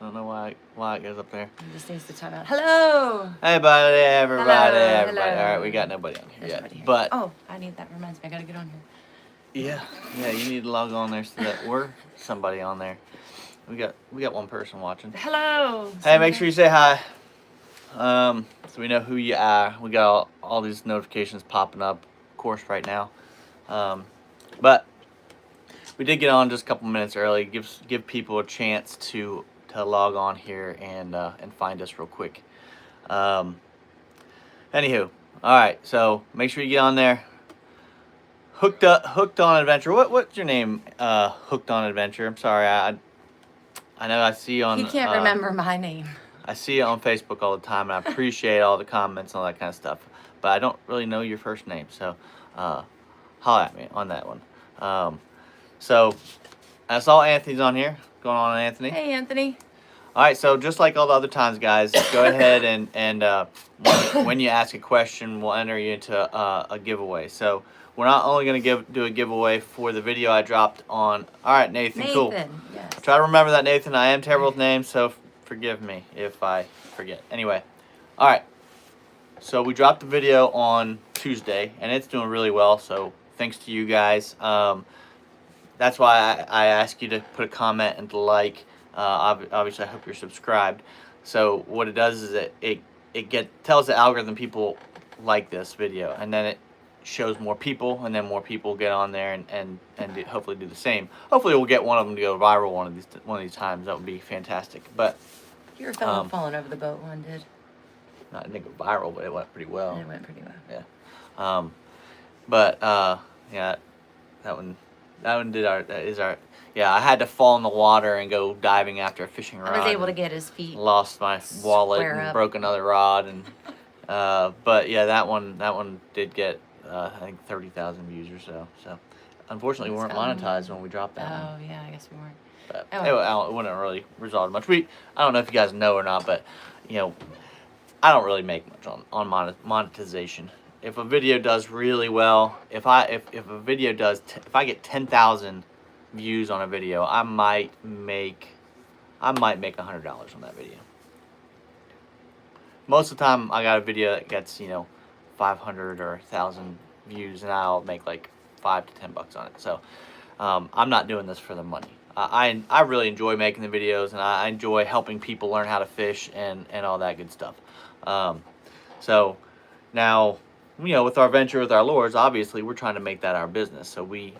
I don't know why it goes up there. It just needs to time out. Hello. Hey, everybody. Hello. All right, we got nobody on here yet. Here. But oh, that reminds me. I gotta get on here. Yeah, you need to log on there so that we're somebody on there. We got one person watching. Hello. Hey, make sure you say hi. So we know who you are. We got all these notifications popping up, of course, right now. But we did get on just a couple minutes early. Give people a chance to log on here and find us real quick. Anywho, all right. So make sure you get on there. Hooked on Adventure. What's your name? Hooked on Adventure. I'm sorry. I know I see you on. He can't remember my name. I see you on Facebook all the time, and I appreciate all the comments and all that kind of stuff. But I don't really know your first name, so holla at me on that one. So I saw Anthony's on here. Going on, Anthony? Hey, Anthony. All right, so just like all the other times, guys, go ahead and when you ask a question, we'll enter you into a giveaway. So we're not only going to do a giveaway for the video I dropped on. All right, Nathan, cool. Yes. Try to remember that, Nathan. I am terrible with names, so forgive me if I forget. Anyway, all right. So we dropped the video on Tuesday, and it's doing really well. So thanks to you guys. That's why I ask you to put a comment and to like. Obviously, I hope you're subscribed. So what it does is it tells the algorithm people like this video, and then it shows more people, and then more people get on there and hopefully do the same. Hopefully, we'll get one of them to go viral one of these times. That would be fantastic. But your fellow falling over the boat one did. No, it didn't go viral, but it went pretty well. It went pretty well. Yeah. Yeah, that one is our. Yeah, I had to fall in the water and go diving after a fishing rod. I was able to get his feet. Lost my wallet and broke another rod, and but yeah, that one did get I think 30,000 views or so. So unfortunately, we weren't monetized when we dropped that. Oh yeah, I guess we weren't. But it wouldn't really result in much. I don't know if you guys know or not, but you know, I don't really make much on monetization. If a video does really well, if I get 10,000 views on a video, I might make $100 on that video. Most of the time, I got a video that gets 500 or 1,000 views, and I'll make like $5 to $10 on it. So I'm not doing this for the money. I really enjoy making the videos, and I enjoy helping people learn how to fish and all that good stuff. So now, with our venture with our lures, obviously we're trying to make that our business. So we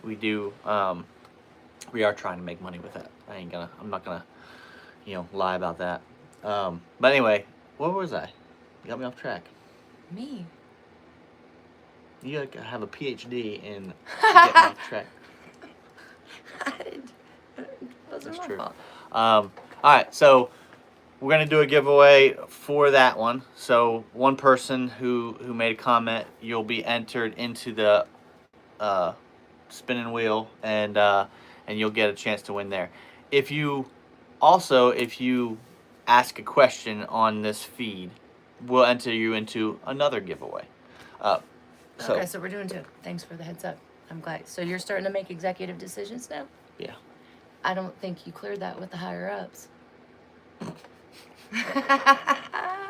are trying to make money with that. I'm not gonna lie about that. But anyway, where was I? You got me off track. Me. You gotta have a PhD in getting off track. That's true. All right, so we're gonna do a giveaway for that one. So one person who made a comment, you'll be entered into the spinning wheel, and you'll get a chance to win there. If you ask a question on this feed, we'll enter you into another giveaway. Okay, so we're doing two. Thanks for the heads up. I'm glad. So you're starting to make executive decisions now? Yeah. I don't think you cleared that with the higher ups. All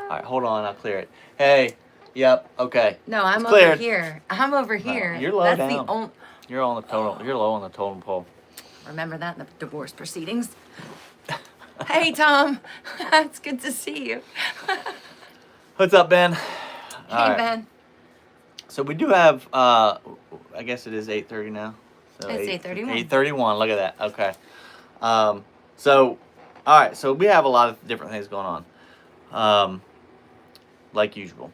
right, hold on. I'll clear it. Hey. Yep. Okay. No, I'm over here. I'm over here. You're low down. You're on the totem. You're low on the totem pole. Remember that in the divorce proceedings. Hey, Tom. It's good to see you. What's up, Ben? Hey, Ben. So we do have, I guess it is 8:30 now. So it's 8:31. 8:31. Look at that. Okay. So, all right. So we have a lot of different things going on, like usual.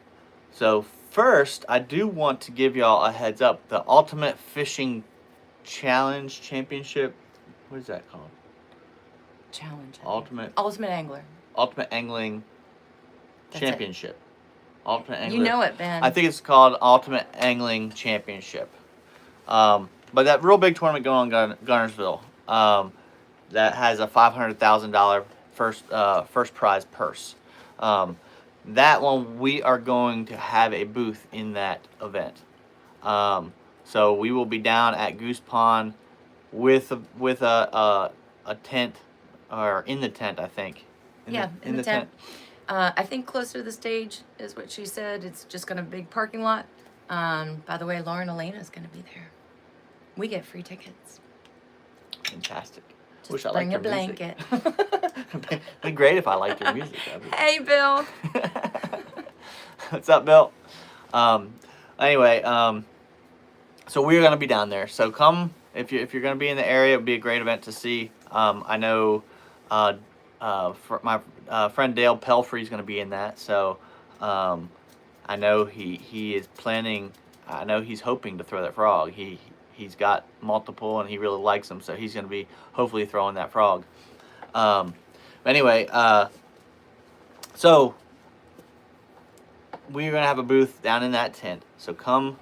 So first, I do want to give y'all a heads up. The Ultimate Fishing Challenge Championship. What is that called? Challenge. Ultimate Angler. Ultimate Angling Championship. Ultimate Angler. You know it, Ben. I think it's called Ultimate Angling Championship. But that real big tournament going on in Gunnersville, that has a $500,000 first prize purse. That one, we are going to have a booth in that event. So we will be down at Goose Pond with a tent, or in the tent, I think. In the tent. I think closer to the stage is what she said. It's just gonna be a big parking lot. By the way, Lauren Elena's gonna be there. We get free tickets. Fantastic. Just Wish I bring liked a your music. blanket. It'd be great if I liked your music. Hey, Bill. What's up, Bill? Anyway, so we're gonna be down there. So come if you're gonna be in the area. It'd be a great event to see. I know for my friend Dale Pelfrey's gonna be in that. So I know he is planning. I know he's hoping to throw that frog. He's got multiple and he really likes them. So he's gonna be hopefully throwing that frog. Anyway, so we're gonna have a booth down in that tent. So come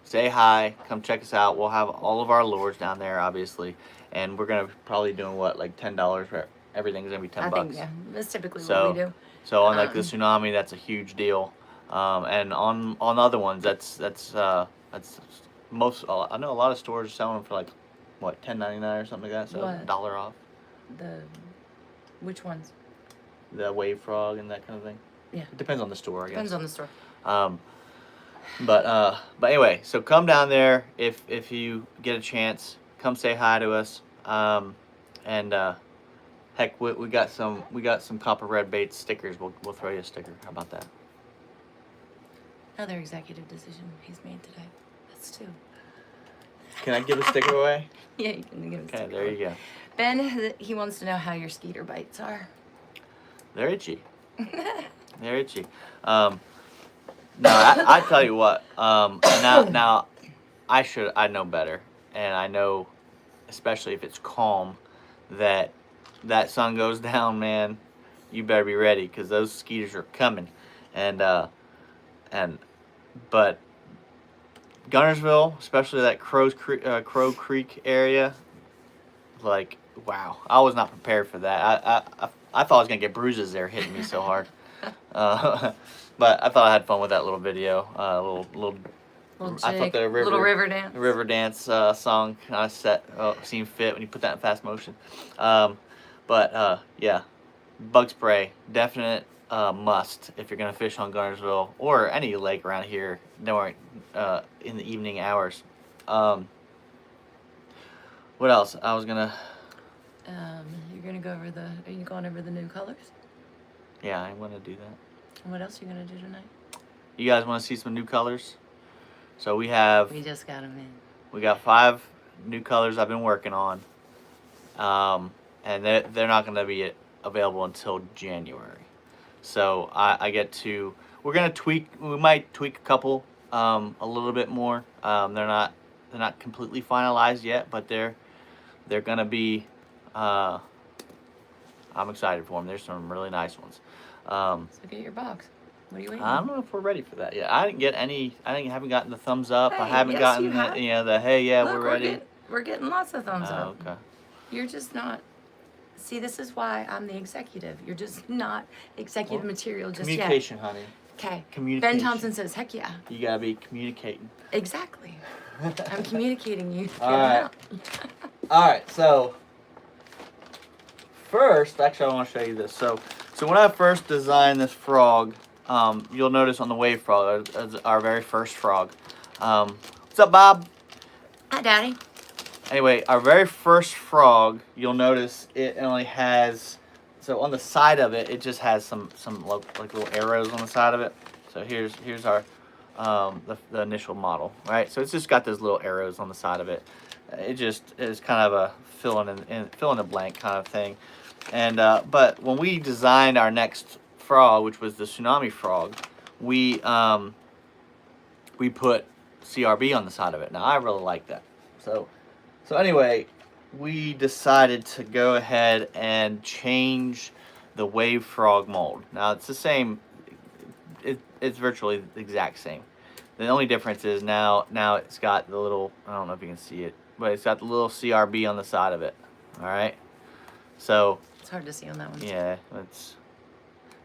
say hi, come check us out. We'll have all of our lures down there, obviously, and we're gonna probably doing what, like $10 for everything's gonna be $10. I think, yeah, that's typically So- what we do. So on like the tsunami, that's a huge deal. And on other ones, that's most. I know a lot of stores are selling for like what, $10.99 or something like that. So What? $1 off. Which ones? The wave frog and that kind of thing. Yeah. It depends on the store, I guess. Depends on the store. But anyway, so come down there if you get a chance. Come say hi to us. And heck, we got some copper red bait stickers. We'll throw you a sticker. How about that? Another executive decision he's made today. That's two. Can I give a sticker away? Yeah, you can give us. Okay, there you go. Ben, he wants to know how your skeeter bites are. They're itchy. They're itchy. No, I tell you what. Now, I know better, and I know, especially if it's calm, that sun goes down, man. You better be ready because those skeeters are coming, but Gunnersville, especially that Crow Creek area, like wow, I was not prepared for that. I thought I was gonna get bruises there hitting me so hard. But I thought I had fun with that little video, little I thought the little river dance. river dance song kind of seemed fit when you put that in fast motion. Yeah, bug spray, definite must if you're gonna fish on Gunnersville or any lake around here. In the evening hours. What else? I was gonna. You're gonna go over Are you going over the new colors? Yeah, I want to do that. And what else are you gonna do tonight? You guys want to see some new colors? So we have. We just got them in. We got 5 new colors I've been working on. And they're not going to be available until January. So we're going to tweak. We might tweak a couple a little bit more. They're not completely finalized yet, but they're going to be. I'm excited for them. There's some really nice ones. So get your box. What are you waiting? I don't know if we're ready for that yet. I haven't gotten the thumbs up. Hey, I haven't yes, gotten you have. the hey, yeah, Look, we're ready. We're getting lots of thumbs up. Okay. You're just not. See, this is why I'm the executive. You're just not executive material just yet. Communication, honey. Okay. Communication. Ben Thompson says, heck yeah. You gotta be communicating. Exactly. I'm communicating you. All right. All right. So first, actually, I want to show you this. So when I first designed this frog, you'll notice on the wave frog, our very first frog. What's up, Bob? Hi, Daddy. Anyway, our very first frog, you'll notice it only has, so on the side of it, it just has some like little arrows on the side of it. So here's our the initial model, right? So it's just got those little arrows on the side of it. It just is kind of a fill in the blank kind of thing. And but when we designed our next frog, which was the tsunami frog, we put CRB on the side of it. Now I really like that. So anyway, we decided to go ahead and change the wave frog mold. Now it's the same. It's virtually the exact same. The only difference is now it's got the little, I don't know if you can see it, but it's got the little CRB on the side of it. All right. So It's hard to see on that one. yeah, it's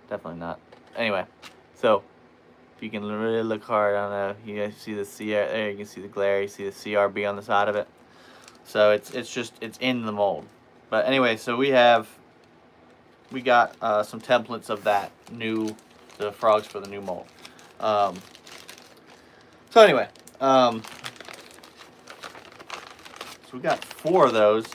definitely not. Anyway, so if you can really look hard, I don't know. You guys see the there. You can see the glare. You see the CRB on the side of it. So it's in the mold. But anyway, so we have we got some templates of the frogs for the new mold. So anyway, so we got 4 of those,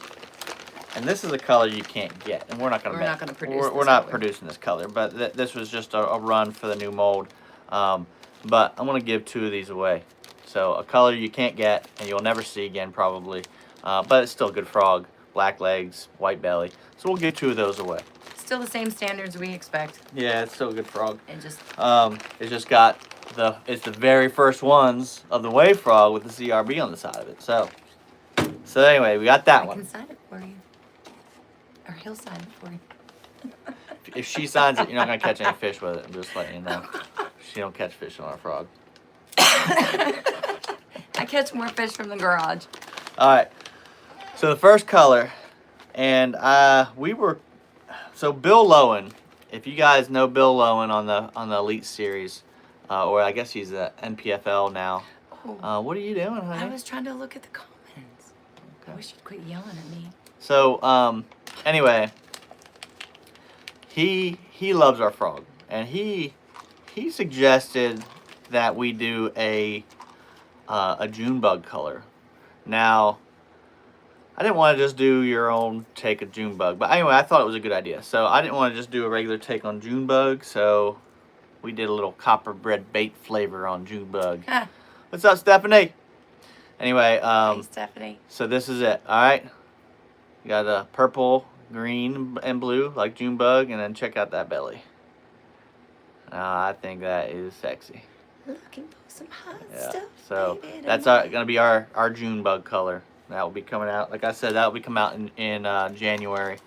and this is a color you can't get, and we're not going to produce. We're not producing this color, but this was just a run for the new mold. But I'm going to give 2 of these away. So a color you can't get and you'll never see again probably, but it's still a good frog. Black legs, white belly. So we'll give 2 of those away. Still the same standards we expect. Yeah, it's still a good frog. And just it's just got it's the very first ones of the wave frog with the CRB on the side of it. So anyway, we got that one. I can sign it for you. Or he'll sign it for you. If she signs it, you're not gonna catch any fish with it. I'm just letting you know. She don't catch fish on our frog. I catch more fish from the garage. All right. So the first color, and so Bill Lowen. If you guys know Bill Lowen on the Elite Series, or I guess he's at NPFL now. Oh. What are you doing, honey? I was trying to look at the comments. Okay. I wish you'd quit yelling at me. So anyway, he loves our frog, and he suggested that we do a June bug color. Now, I didn't want to just do your own take of June bug, but anyway, I thought it was a good idea. So I didn't want to just do a regular take on June bug, so we did a little copper bread bait flavor on June bug. What's up, Stephanie? Anyway, hey, Stephanie. So this is it. All right, you got a purple, green, and blue like June bug, and then check out that belly. I think that is sexy. Looking for some hot stuff. So baby, that's gonna be our June bug color. That will be coming out. Like I said, that will be coming out in January.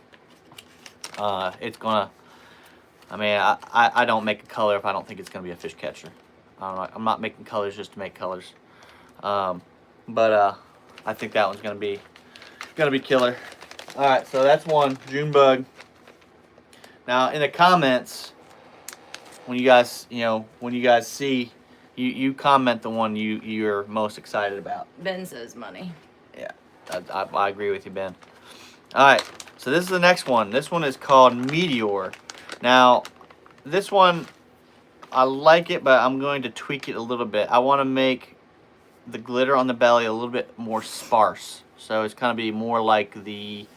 It's gonna. I mean, I don't make a color if I don't think it's gonna be a fish catcher. I'm not making colors just to make colors. But I think that one's gonna be killer. All right, so that's one June bug. Now in the comments, when you guys see, you comment the one you're most excited about. Ben says money. Yeah, I agree with you, Ben. All right, so this is the next one. This one is called Meteor. Now, this one, I like it, but I'm going to tweak it a little bit. I want to make the glitter on the belly a little bit more sparse. So it's going to be more like the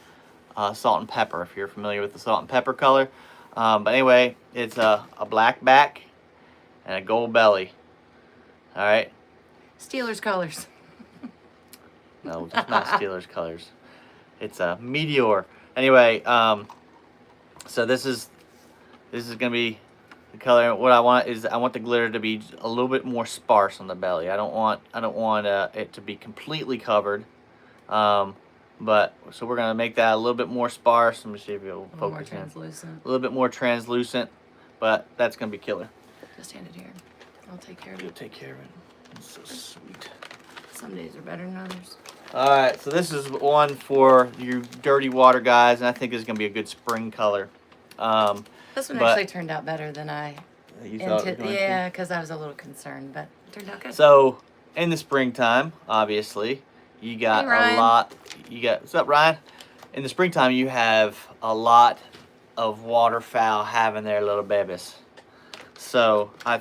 salt and pepper, if you're familiar with the salt and pepper color. But anyway, it's a black back and a gold belly. All right. Steelers colors. No, it's not Steelers colors. It's a Meteor. Anyway, so this is gonna be the color. What I want is I want the glitter to be a little bit more sparse on the belly. I don't want it to be completely covered. But so we're gonna make that a little bit more sparse. Let me see if it'll focus. A little more translucent. A little bit more translucent, but that's gonna be killer. Just hand it here. I'll take care of it. You'll take care of it. It's so sweet. Some days are better than others. All right, so this is one for you dirty water guys, and I think this is gonna be a good spring color. This one actually turned out better than I. You thought it was going to? because I was a little concerned, but it turned out good. So in the springtime, obviously, you got a lot. What's up, Ryan? In the springtime, you have a lot of waterfowl having their little babies. So I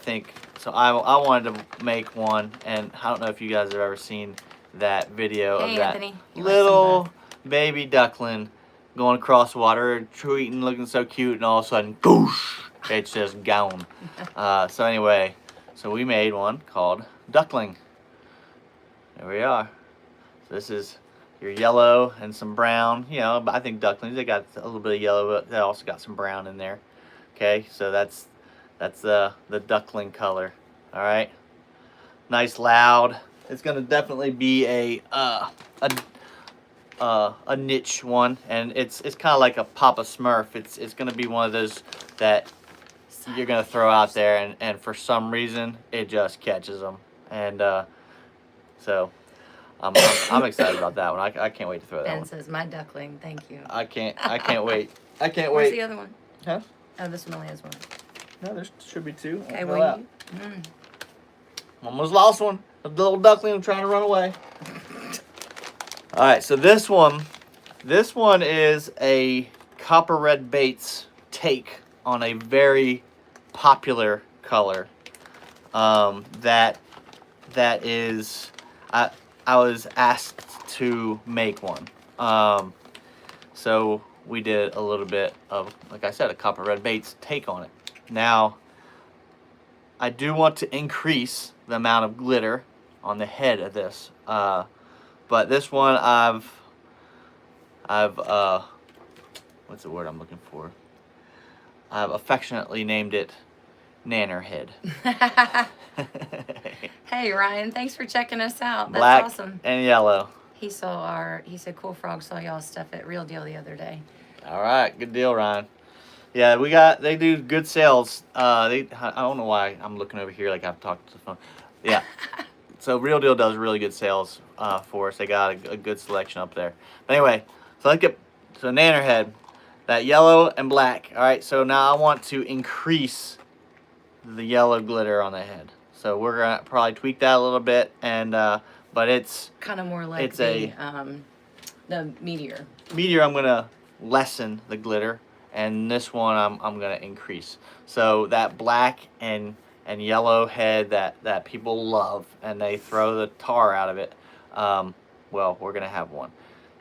wanted to make one, and I don't know if you guys have ever seen that video of that Anthony, little baby duckling going across water, tweeting, looking so cute, and all of a sudden, goosh, it's just gone. So anyway, so we made one called Duckling. There we are. So this is your yellow and some brown. You know, but I think ducklings, they got a little bit of yellow, but they also got some brown in there. Okay, so that's the duckling color. All right, nice, loud. It's gonna definitely be a niche one, and it's kind of like a Papa Smurf. It's gonna be one of those that you're gonna throw out there, and for some reason it just catches them, and so I'm excited about that one. I can't wait to throw that Ben one. says my duckling. Thank you. I can't wait. I can't Where's wait. the other one? Huh? Oh, this one only has one. No, there should be two. Okay, Throw well out. you. Almost lost one. The little duckling trying to run away. All right, so this one is a Copper Red Baits take on a very popular color that is I was asked to make one. So we did a little bit of, like I said, a copper red baits take on it. Now I do want to increase the amount of glitter on the head of this, but this one I've what's the word I'm looking for? I've affectionately named it Nannerhead. Hey Ryan, thanks for checking us out. That's Black awesome. and yellow. He said Cool Frog saw y'all stuff at Real Deal the other day. All right, good deal, Ryan. Yeah, they do good sales. I don't know why I'm looking over here like I've talked to the phone. Yeah. So Real Deal does really good sales for us. They got a good selection up there. But anyway, so let's get Nannerhead, that yellow and black. All right, so now I want to increase the yellow glitter on the head. So we're gonna probably tweak that a little bit, and but it's kind of more like the meteor. Meteor, I'm gonna lessen the glitter, and this one I'm gonna increase. So that black and yellow head that people love, and they throw the tar out of it. Well, we're gonna have one,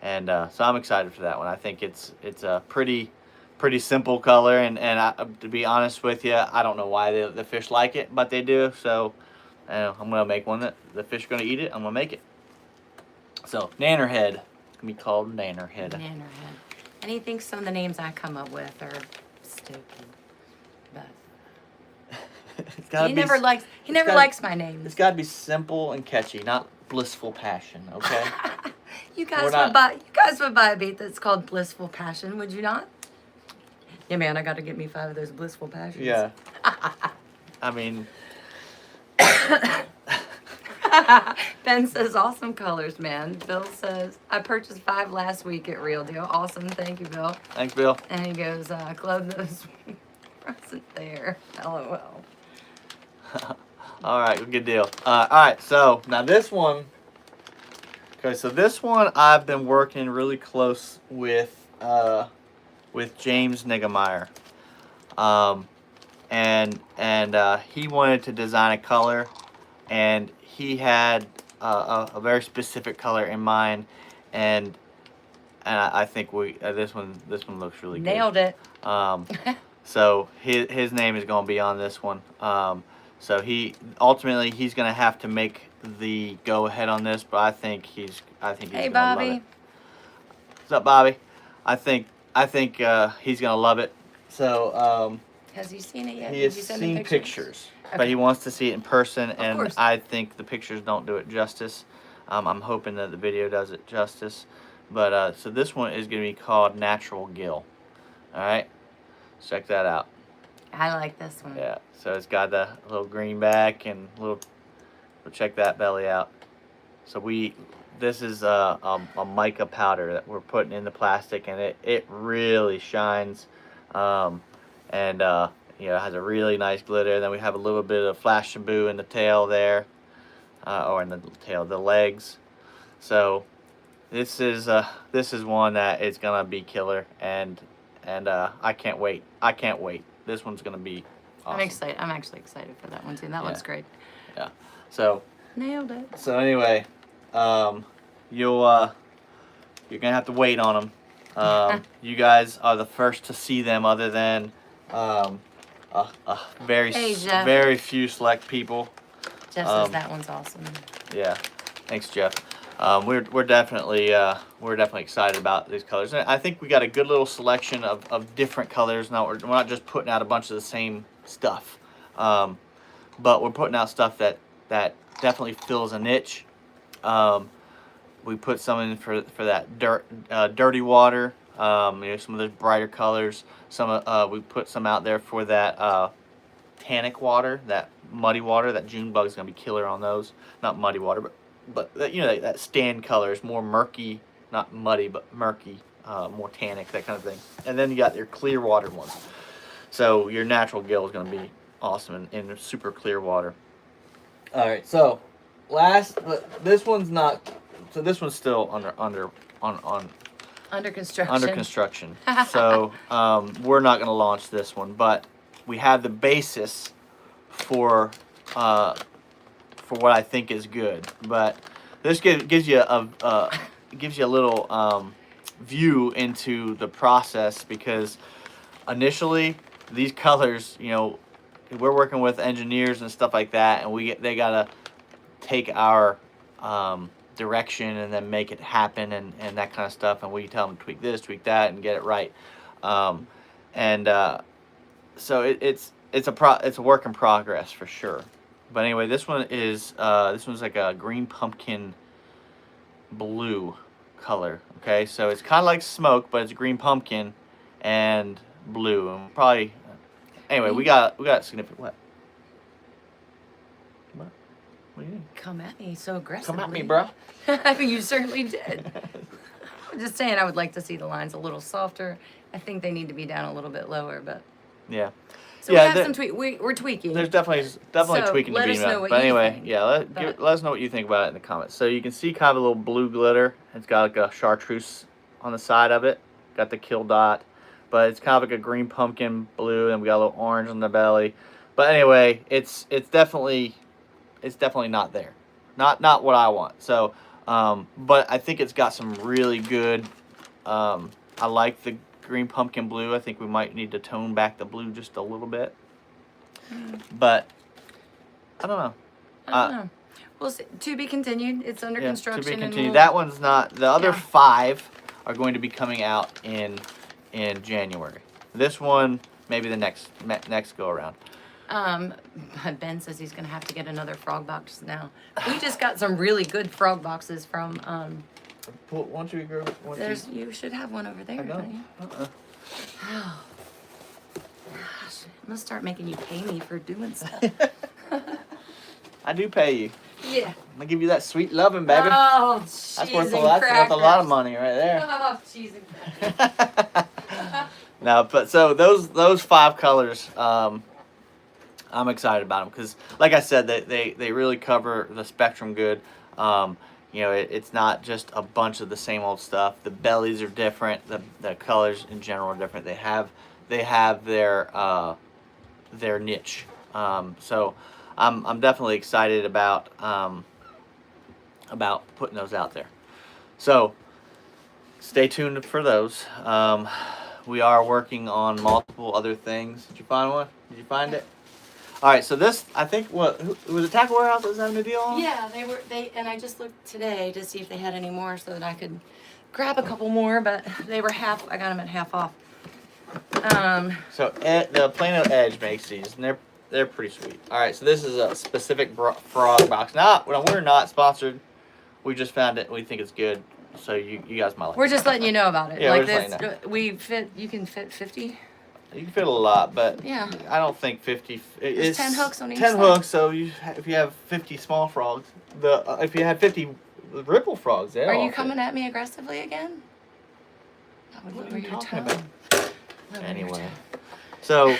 and so I'm excited for that one. I think it's a pretty simple color, and to be honest with you, I don't know why the fish like it, but they do. So I'm gonna make one that the fish are gonna eat it. I'm gonna make it. So Nannerhead, it's gonna be called Nannerhead. Nannerhead. And he thinks some of the names I come up with are stupid, but he never likes my names. It's gotta be simple and catchy, not blissful passion. Okay. You guys would buy a bait that's called Blissful Passion, would you not? Yeah, man, I got to get me 5 of those Blissful Passions. Yeah. I mean. Ben says, awesome colors, man. Bill says, I purchased 5 last week at Real Deal. Awesome. Thank you, Bill. Thanks, Bill. And he goes, Club those wasn't there. LOL. All right, good deal. All right, so now this one. Okay, so this one I've been working really close with James Niggemeyer. And he wanted to design a color, and he had a very specific color in mind, and I think this one looks really good. Nailed it. So his name is going to be on this one. So he's going to have to make the go ahead on this, but I think he's Hey, going to Bobby. love it. What's up, Bobby? I think he's going to love it. So Has he seen it yet? he Did has you send seen me pictures, Okay. but he wants to see it in person, and course. I think the pictures don't do it justice. I'm hoping that the video does it justice. But so this one is going to be called Natural Gill. All right, check that out. I like this one. Yeah, so it's got the little green back and we'll check that belly out. So this is a mica powder that we're putting in the plastic, and it really shines, and you know, it has a really nice glitter. And then we have a little bit of flash shampoo in the tail there, or in the tail, the legs. So this is one that is gonna be killer, and I can't wait. This one's gonna be awesome. I'm actually excited for that one too. That looks great. Yeah. So Nailed it. So anyway, you're gonna have to wait on them. You guys are the first to see them, other than very few select people. Jeff says that one's awesome. Yeah, thanks, Jeff. We're definitely excited about these colors. And I think we got a good little selection of different colors. Now we're not just putting out a bunch of the same stuff, but we're putting out stuff that definitely fills a niche. We put some in for that dirty water. You know, some of the brighter colors. We put some out there for that tannic water, that muddy water. That June bug is gonna be killer on those. Not muddy water, but that, you know, that stand color is more murky, not muddy, but murky, more tannic, that kind of thing. And then you got your clear water ones. So your natural gill is gonna be awesome in super clear water. All right, so this one's not. So this one's still on Under construction. Under construction. So we're not going to launch this one, but we have the basis for what I think is good. But this gives you a little view into the process, because initially these colors, you know, we're working with engineers and stuff like that, and they gotta take our direction and then make it happen and that kind of stuff, and we tell them tweak this, tweak that, and get it right. So it's a work in progress for sure. But anyway, this one's like a green pumpkin blue color. Okay, so it's kind of like smoke, but it's green pumpkin and blue, and probably. Anyway, we got significant. What? What do you think? Come at me so aggressively. Come at me, bro. You certainly did. I'm just saying, I would like to see the lines a little softer. I think they need to be down a little bit lower, but. Yeah. So yeah, we have some we're tweaking. There's definitely so tweaking to be done. But anyway, yeah, let us know what you think about it in the comments. So you can see kind of a little blue glitter. It's got like a chartreuse on the side of it. Got the kill dot, but it's kind of like a green pumpkin blue, and we got a little orange on the belly. But anyway, it's definitely not there. Not what I want. So, but I think it's got some really good. I like the green pumpkin blue. I think we might need to tone back the blue just a little bit. But I don't know. I don't know. We'll see. To be continued. It's under construction. To be continued. That one's not. The other 5 are going to be coming out in January. This one maybe the next go around. Ben says he's gonna have to get another frog box now. We just got some really good frog boxes from. Why don't you go? You should have one over there. I don't. Oh, gosh, I'm gonna start making you pay me for doing stuff. I do pay you. Yeah. I'm gonna give you that sweet loving, baby. Oh, cheese that's worth and a lot of money right there. Oh, cheese and crackers. No, but so those 5 colors, I'm excited about them because, like I said, they really cover the spectrum good. You know, it's not just a bunch of the same old stuff. The bellies are different. The colors in general are different. They have their niche. So I'm definitely excited about putting those out there. So stay tuned for those. We are working on multiple other things. Did you find one? Did you find it? All right, so this, I think, was it Tackle Warehouse that was having a deal on? Yeah, and I just looked today to see if they had any more so that I could grab a couple more, but they were half, I got them at half off. So the Plano Edge makes these, and they're pretty sweet. All right, so this is a specific frog box. We're not sponsored. We just found it, and we think it's good, so you guys might like it. We're just letting you know about it. Yeah, like we're just letting you can fit 50? You can fit a lot, but yeah. I don't think 50. It's 10 hooks on each 10 side. hooks, so if you have 50 small frogs, if you had 50 ripple frogs, are you coming at me aggressively again? What are you talking about? Anyway, so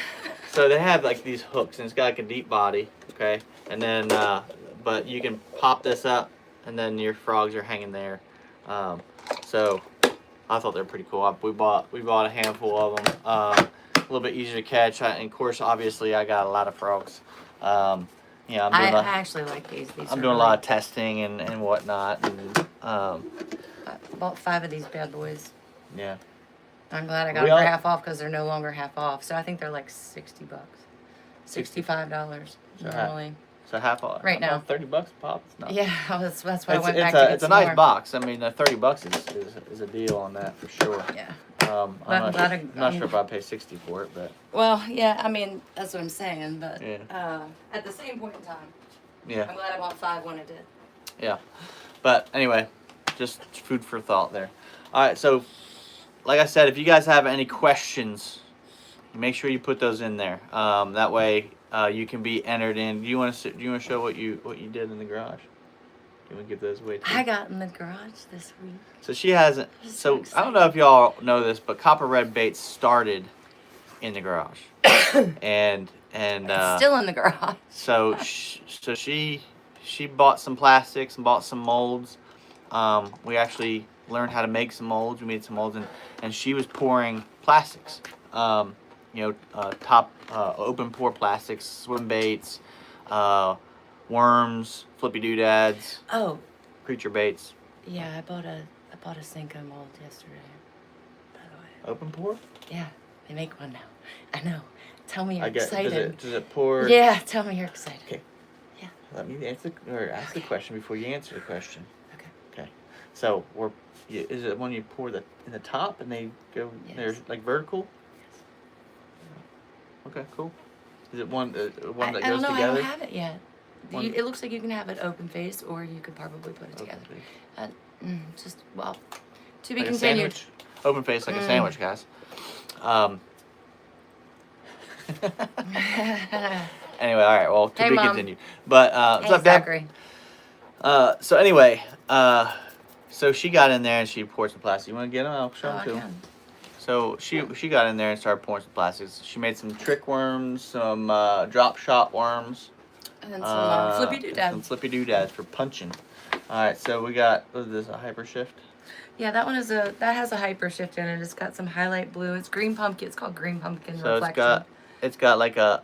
they have like these hooks, and it's got like a deep body, okay, and then but you can pop this up, and then your frogs are hanging there. So I thought they're pretty cool. We bought a handful of them. A little bit easier to catch, and of course, obviously, I got a lot of frogs. I actually like these. I'm doing a lot of testing and whatnot, and I bought 5 of these bad boys. Yeah. I'm glad I got them for half off because they're no longer half off. So I think they're like $60, $65 normally. So half off right now. $30 a pop. Yeah, that's why I went back to get it's a some nice more. box. I mean, $30 is a deal on that for sure. Yeah. I'm not sure if I'd pay 60 for it, but. Well, yeah, I mean that's what I'm saying, but yeah. At the same point in time. Yeah. I'm glad I bought 5 when I did. Yeah, but anyway, just food for thought there. All right, so like I said, if you guys have any questions, make sure you put those in there. That way you can be entered in. Do you want to show what you did in the garage? You want to give those away too? I got in the garage this week. So she hasn't. So I don't know if y'all know this, but Copper Red Baits started in the garage, and it's still in the garage. So she bought some plastics and bought some molds. We actually learned how to make some molds. We made some molds, and she was pouring plastics. Top open pour plastics, swim baits, worms, flippy doodads, Oh, creature baits. yeah, I bought a Senko mold yesterday. By the way. Open pour? Yeah, they make one now. I know. Tell me you're I get. excited. Does it pour? Yeah, tell me you're excited. Okay. Yeah. Let me ask the question before you answer the question. Okay. Okay. So is it when you pour in the top and they go? Yes. They're like vertical. Yes. Okay, cool. Is it one that I goes don't know. together? I don't have it yet. One- It looks like you can have it open face, or you could probably put it together. Open face. To be Like a continued. sandwich? Open face like a sandwich, guys. Anyway, all right. Well, to Hey, be Mom. continued. But what's Hey, up, Dad? Zachary. So anyway, so she got in there and she poured some plastic. You want to get them? I'll show Oh, them I to can. them. So she got in there and started pouring some plastics. She made some trick worms, some drop shot worms, And then some flippy some doodads. flippy doodads for punching. All right, so we got what is this, a hyper shift? Yeah, that has a hyper shift in it. It's got some highlight blue. It's green pumpkin. It's called green pumpkin So reflection. it's got like a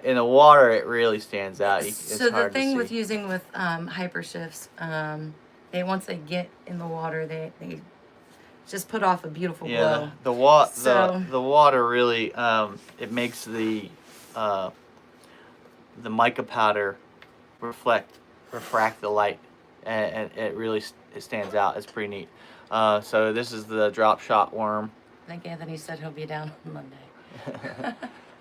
in the water it really stands out. It's So the hard thing to with see. using with hyper shifts, once they get in the water, they just put off a beautiful glow. The water really it makes the mica powder refract the light, and it really it stands out. It's pretty neat. So this is the drop shot worm. I think Anthony said he'll be down on Monday.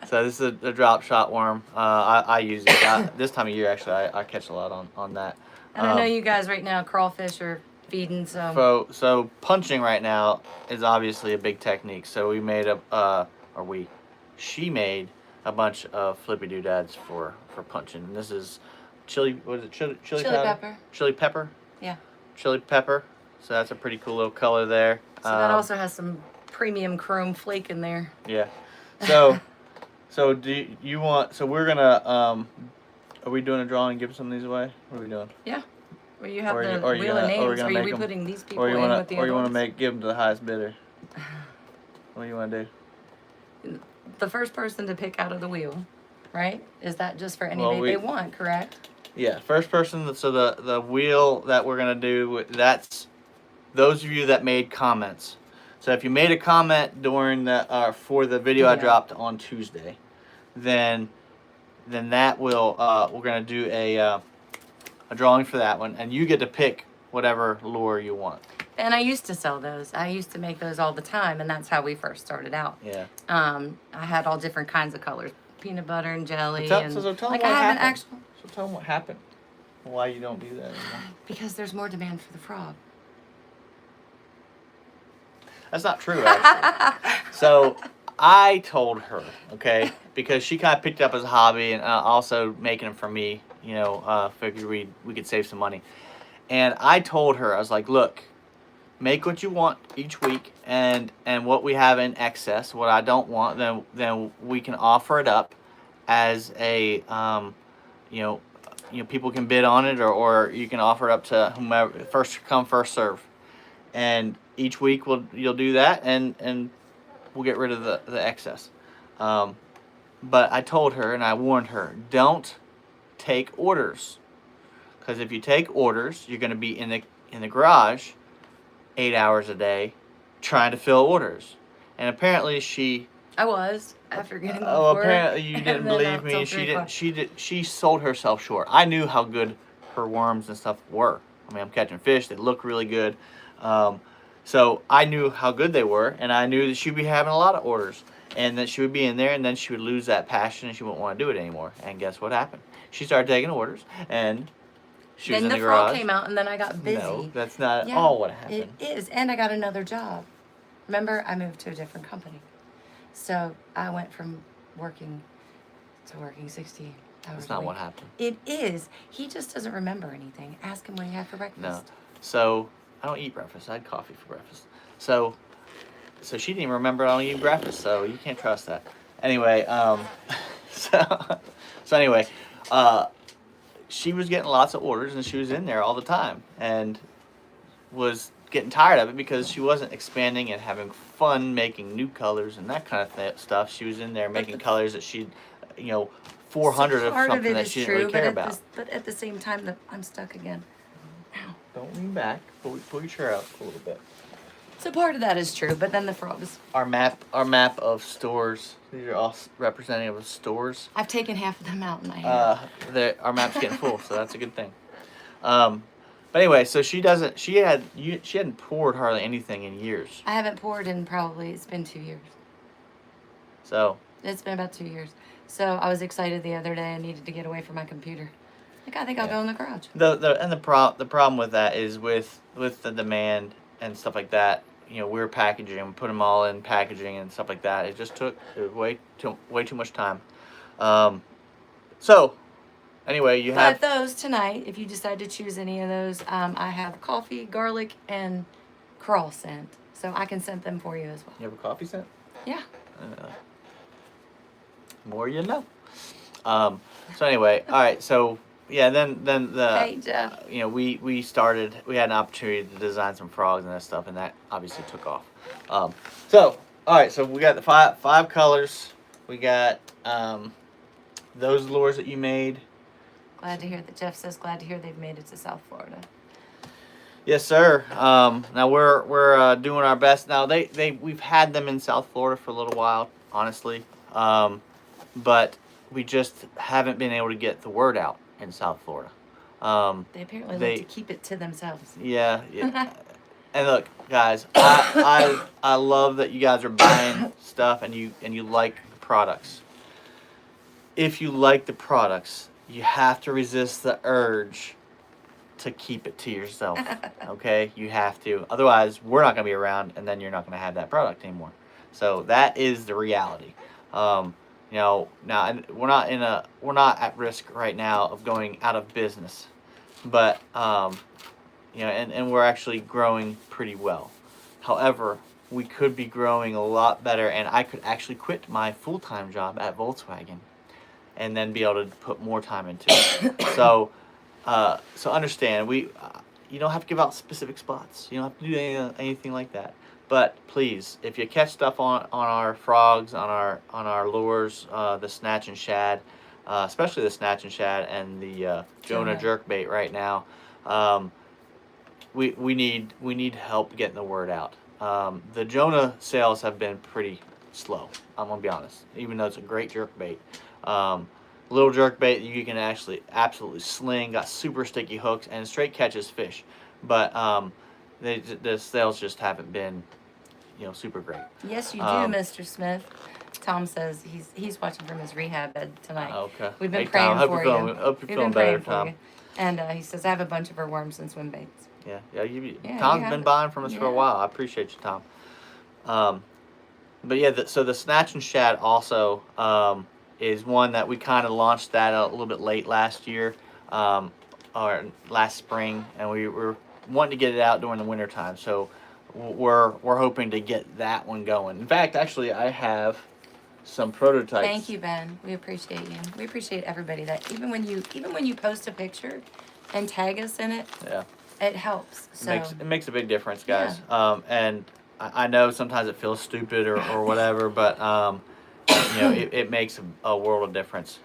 So this is the drop shot worm. I use it this time of year. Actually, I catch a lot on that. And I know you guys right now crawfish are feeding, So punching right now is obviously a big technique. So we made she made a bunch of flippy doodads for punching. And this is chili. What is it? Chili powder? pepper. Chili pepper. Yeah. Chili pepper. So that's a pretty cool little color there. So that also has some premium chrome flake in there. Yeah. So do you want? So we're gonna. Are we doing a drawing and give some of these away? What are we doing? Yeah. Well, you have Or the are you wheel gonna- of or are we names. gonna Are you make 'em- putting these people Or you in wanna? with the Or other you wanna ones? give them to the highest bidder? What do you wanna do? The first person to pick out of the wheel, right? Is that just for any Well, bait we- they want, correct? Yeah, first person. So the wheel that we're gonna do, that's those of you that made comments. So if you made a comment during the for the video I dropped on Tuesday, then that will we're gonna do a drawing for that one, and you get to pick whatever lure you want. And I used to sell those. I used to make those all the time, and that's how we first started out. Yeah. I had all different kinds of colors, peanut butter and jelly, So and tell them like what I have an happened. actual So tell them what happened. Why you don't do that anymore. because there's more demand for the frog. That's not true, actually. So I told her, okay, because she kind of picked it up as a hobby, and also making them for me, figured we could save some money. And I told her, I was like, look, make what you want each week, and what we have in excess, what I don't want, then we can offer it up as a, people can bid on it, or you can offer it up to whomever, first come, first serve. And each week you'll do that, and we'll get rid of the excess. But I told her and I warned her, don't take orders, because if you take orders, you're going to be in the garage 8 hours a day trying to fill orders. And apparently I was after getting the oh, word, apparently you and didn't then believe up till me. 3 o'clock. She sold herself short. I knew how good her worms and stuff were. I mean, I'm catching fish. They look really good. So I knew how good they were, and I knew that she'd be having a lot of orders, and that she would be in there, and then she would lose that passion, and she wouldn't want to do it anymore. And guess what happened? She started taking orders, and she was Then in the the garage. frog came out, and then I got busy. No, that's not at Yeah, all what happened. It is, and I got another job. Remember, I moved to a different company, so I went from working to working 60 hours. That's a not week. what happened. It is. He just doesn't remember anything. Ask him what he had for breakfast. No. So I don't eat breakfast. I had coffee for breakfast. So she didn't even remember I don't eat breakfast. So you can't trust that. Anyway, so anyway, she was getting lots of orders, and she was in there all the time, and was getting tired of it because she wasn't expanding and having fun making new colors and that kind of stuff. She was in there making colors that she, 400 So of part something it that is she didn't true, really care but about. but at the same time, I'm stuck again. Ow. Don't lean back. Pull your chair out a little bit. So part of that is true, but then the frogs. Our map of stores. These are all representative of stores. I've taken half of them out in my hand. Our map's getting full, so that's a good thing. But anyway, so she hadn't poured hardly anything in years. I haven't poured in probably, it's been 2 years. So It's been about 2 years. So I was excited the other day. I needed to get away from my computer. I think I'll go in the garage. the problem with that is with the demand and stuff like that. We're packaging, put them all in packaging and stuff like that. It just took way too much time. So anyway, you have But those tonight, if you decide to choose any of those, I have coffee, garlic, and crawl scent. So I can scent them for you as well. You have a coffee scent? Yeah. More you know. So anyway, all right. So yeah, then the Hey, Jeff. we had an opportunity to design some frogs and that stuff, and that obviously took off. So all right. So we got the five colors. We got those lures that you made. Glad to hear that Jeff says glad to hear they've made it to South Florida. Yes, sir. Now we're doing our best. Now we've had them in South Florida for a little while, honestly, but we just haven't been able to get the word out in South Florida. They apparently like to keep it to themselves. Yeah. And look, guys, I love that you guys are buying stuff and you like the products. If you like the products, you have to resist the urge to keep it to yourself. Okay? You have to. Otherwise, we're not going to be around, and then you're not going to have that product anymore. So that is the reality. Now we're not at risk right now of going out of business, but and we're actually growing pretty well. However, we could be growing a lot better, and I could actually quit my full-time job at Volkswagen and then be able to put more time into it. So understand, you don't have to give out specific spots. You don't have to do anything like that. But please, if you catch stuff on our frogs, on our lures, the snatch and shad, especially the snatch and shad and the Jonah jerkbait right now, we need help getting the word out. The Jonah sales have been pretty slow. I'm gonna be honest, even though it's a great jerkbait. Little jerkbait you can actually absolutely sling, got super sticky hooks and straight catches fish, but the sales just haven't been super great. Yes, you do, Mr. Smith. Tom says he's watching from his rehab bed tonight. Okay. We've been Hey, praying Tom, for you. Hope you're We've feeling been praying better, for Tom. you. And he says I have a bunch of her worms and swim baits. Yeah. Tom's been buying from us for a while. I appreciate you, Tom. But yeah, so the snatch and shad also is one that we kind of launched that a little bit late last year, or last spring, and we were wanting to get it out during the winter time. So we're hoping to get that one going. In fact, actually, I have some prototypes. Thank you, Ben. We appreciate you. We appreciate everybody that even when you post a picture and tag us in it, it helps. So It makes a big difference, guys. And I know sometimes it feels stupid or whatever, but it makes a world of difference.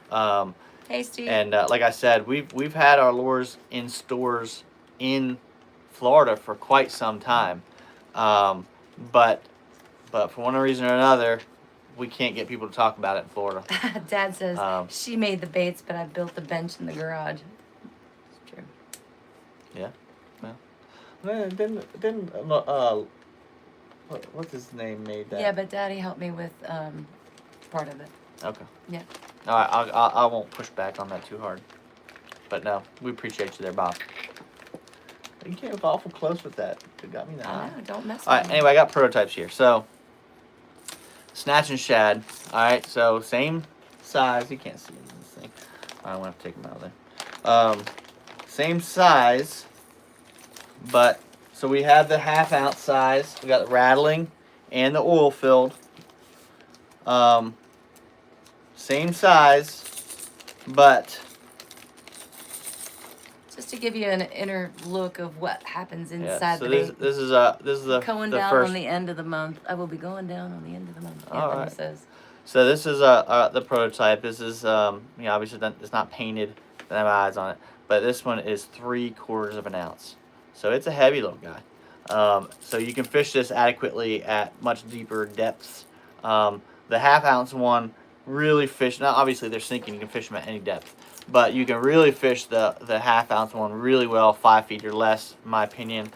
Hey, Steve. And like I said, we've had our lures in stores in Florida for quite some time, but for one reason or another, we can't get people to talk about it in Florida. Dad says she made the baits, but I built the bench in the garage. It's true. Yeah. Well, didn't what's his name made that? Yeah, but Daddy helped me with part of it. Okay. Yeah. All right, I won't push back on that too hard. But no, we appreciate you there, Bob. You came awful close with that. You got me that. I know, don't mess with All right, me. anyway, I got prototypes here. So, snatch and shad. All right, so same size. You can't see this thing. I'm going to have to take them out of there. Same size, but so we have the 1/2 ounce size. We got the rattling and the oil filled. Same size, but Just to give you an inner look of what happens Yeah. inside So the this bait. this is the Going the down first. on the end of the month. I will be going down on the end of the month. Yeah, All Anthony right. says. So this is the prototype. This is obviously it's not painted. Doesn't have eyes on it, but this one is 3/4 of an ounce. So it's a heavy little guy. So you can fish this adequately at much deeper depths. The 1/2 ounce one really fish. Now obviously they're sinking. You can fish them at any depth, but you can really fish the 1/2 ounce one really well, 5 feet or less, in my opinion.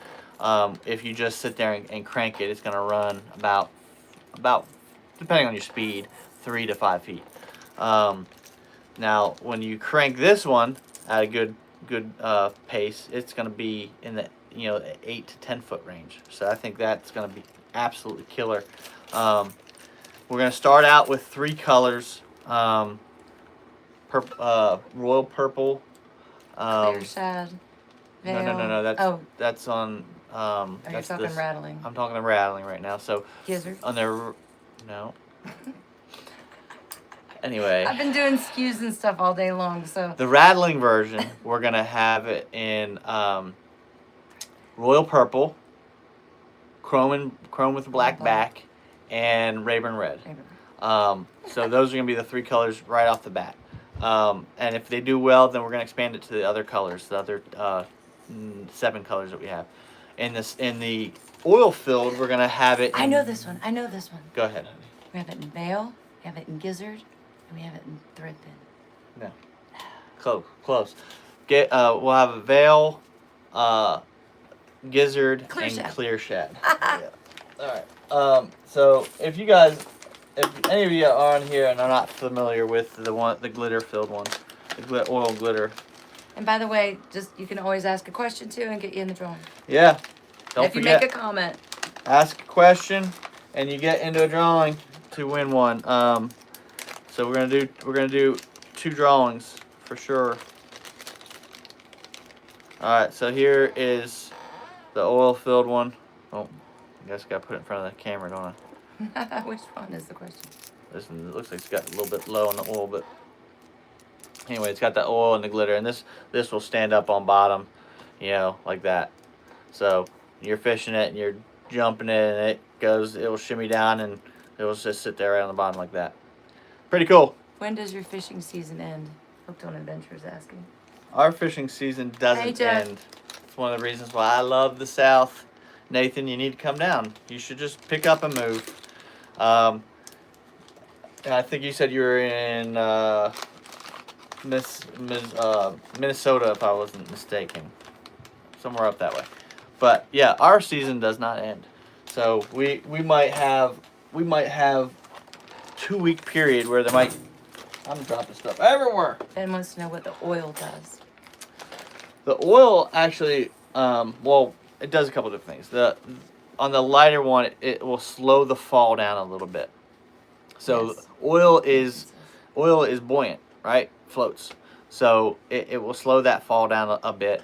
If you just sit there and crank it, it's going to run about depending on your speed, 3 to 5 feet. Now, when you crank this one at a good pace, it's going to be in the 8 to 10 foot range. So I think that's going to be absolutely killer. We're going to start out with 3 colors: royal purple. Clear shad. Veil. No. That's on. Are you That's talking rattling? I'm talking rattling right now. So Gizzard. on there, no. Anyway, I've been doing skews and stuff all day long, so. the rattling version, we're gonna have it in royal purple, chrome with a black back, and Rayburn red. So those are gonna be the 3 colors right off the bat. And if they do well, then we're gonna expand it to the other colors, the other 7 colors that we have. In the oil filled, we're gonna have it. I know this one. Go ahead, honey. We have it in veil, we have it in gizzard, and we have it in threadfin. No. Close. We'll have a veil, gizzard, and clear shad. Yeah. All right. So if any of you are on here and are not familiar with the glitter filled one, the oil glitter. And by the way, you can always ask a question too and get you in the drawing. Yeah. Don't if you forget, make a comment. ask a question, and you get into a drawing to win one. So we're gonna do 2 drawings for sure. All right. So here is the oil filled one. Oh, I guess I gotta put it in front of the camera, don't I? Which one is the question? This one looks like it's got a little bit low on the oil, but anyway, it's got the oil and the glitter, and this will stand up on bottom, like that. So you're fishing it and you're jumping it, and it will shimmy down, and it will just sit there right on the bottom like that. Pretty cool. When does your fishing season end? Hooked on Adventures asking. Our fishing season doesn't end. It's one of the reasons why I love the South. Nathan, you need to come down. You should just pick up and move. I think you said you were in Minnesota, if I wasn't mistaken. Somewhere up that way. But yeah, our season does not end. So we might have 2-week period where I'm dropping stuff everywhere. Ben wants to know what the oil does. The oil actually, it does a couple different things. On the lighter one, it will slow the fall down a little bit. So Yes. oil is buoyant, right? Floats. So it will slow that fall down a bit,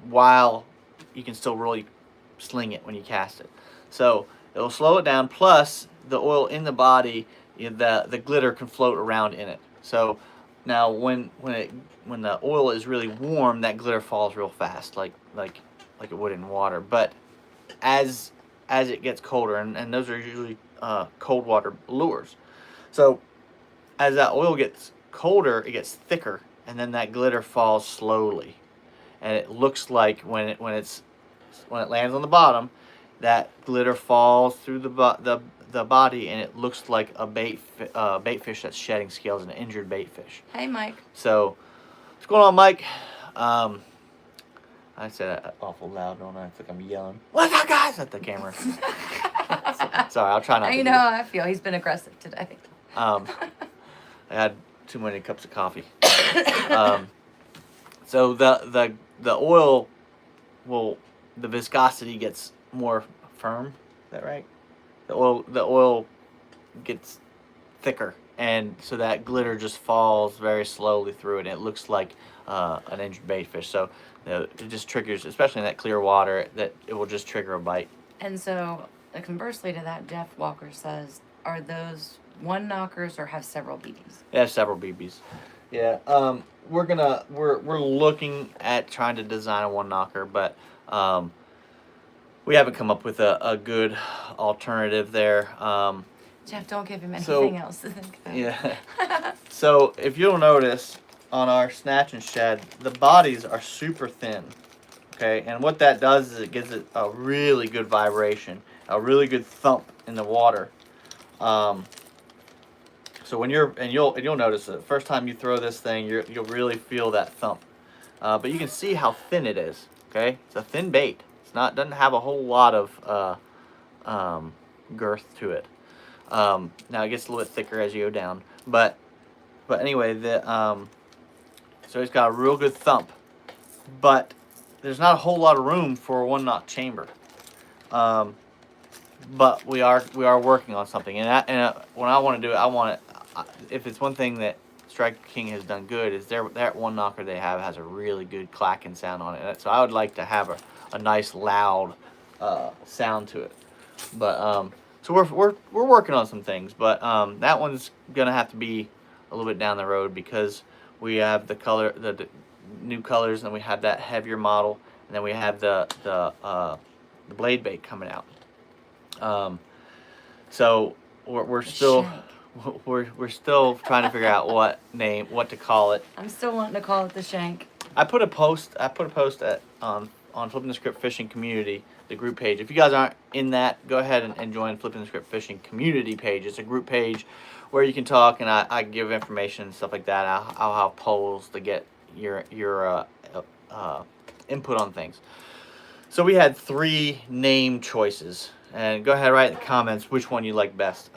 while you can still really sling it when you cast it. So it'll slow it down. Plus the oil in the body, the glitter can float around in it. So now when the oil is really warm, that glitter falls real fast, like it would in water. But as it gets colder, and those are usually cold water lures. So as that oil gets colder, it gets thicker, and then that glitter falls slowly, and it looks like when it lands on the bottom, that glitter falls through the body, and it looks like a bait fish that's shedding scales, an injured bait fish. Hey, Mike. So what's going on, Mike? I said that awful loud, don't I? It's like I'm yelling. What's up, guys? At the camera. Sorry, I'll try not to. You know how I feel. He's been aggressive today. I had too many cups of coffee. So the oil the viscosity gets more firm. Is that right? The oil gets thicker, and so that glitter just falls very slowly through it, and it looks like an injured bait fish. So it just triggers, especially in that clear water, that it will just trigger a bite. And so, conversely to that, Jeff Walker says, are those one knockers or have several BBs? They have several BBs. Yeah. We're looking at trying to design a one knocker, but we haven't come up with a good alternative there. Jeff, don't give him So- anything else to think about. Yeah. So if you'll notice on our snatch and shad, the bodies are super thin. Okay, and what that does is it gives it a really good vibration, a really good thump in the water. So when you'll notice it. First time you throw this thing, you'll really feel that thump. But you can see how thin it is. Okay, it's a thin bait. Doesn't have a whole lot of girth to it. Now it gets a little bit thicker as you go down, but anyway, so it's got a real good thump, but there's not a whole lot of room for a 1-knot chamber. But we are working on something, and when I want to do it, I want it. If it's one thing that Strike King has done good, is that one knocker they have has a really good clacking sound on it. So I would like to have a nice loud sound to it. But so we're working on some things, but that one's gonna have to be a little bit down the road because we have the new colors, and we have that heavier model, and then we have the blade bait coming out. So we're still shank. we're still trying to figure out what to call it. I'm still wanting to call it the shank. I put a post on Flippin The Script Fishing community, the group page. If you guys aren't in that, go ahead and join Flippin The Script Fishing community page. It's a group page where you can talk, and I give information and stuff like that. I'll have polls to get your input on things. So we had 3 name choices, and go ahead and write in the comments which one you like best.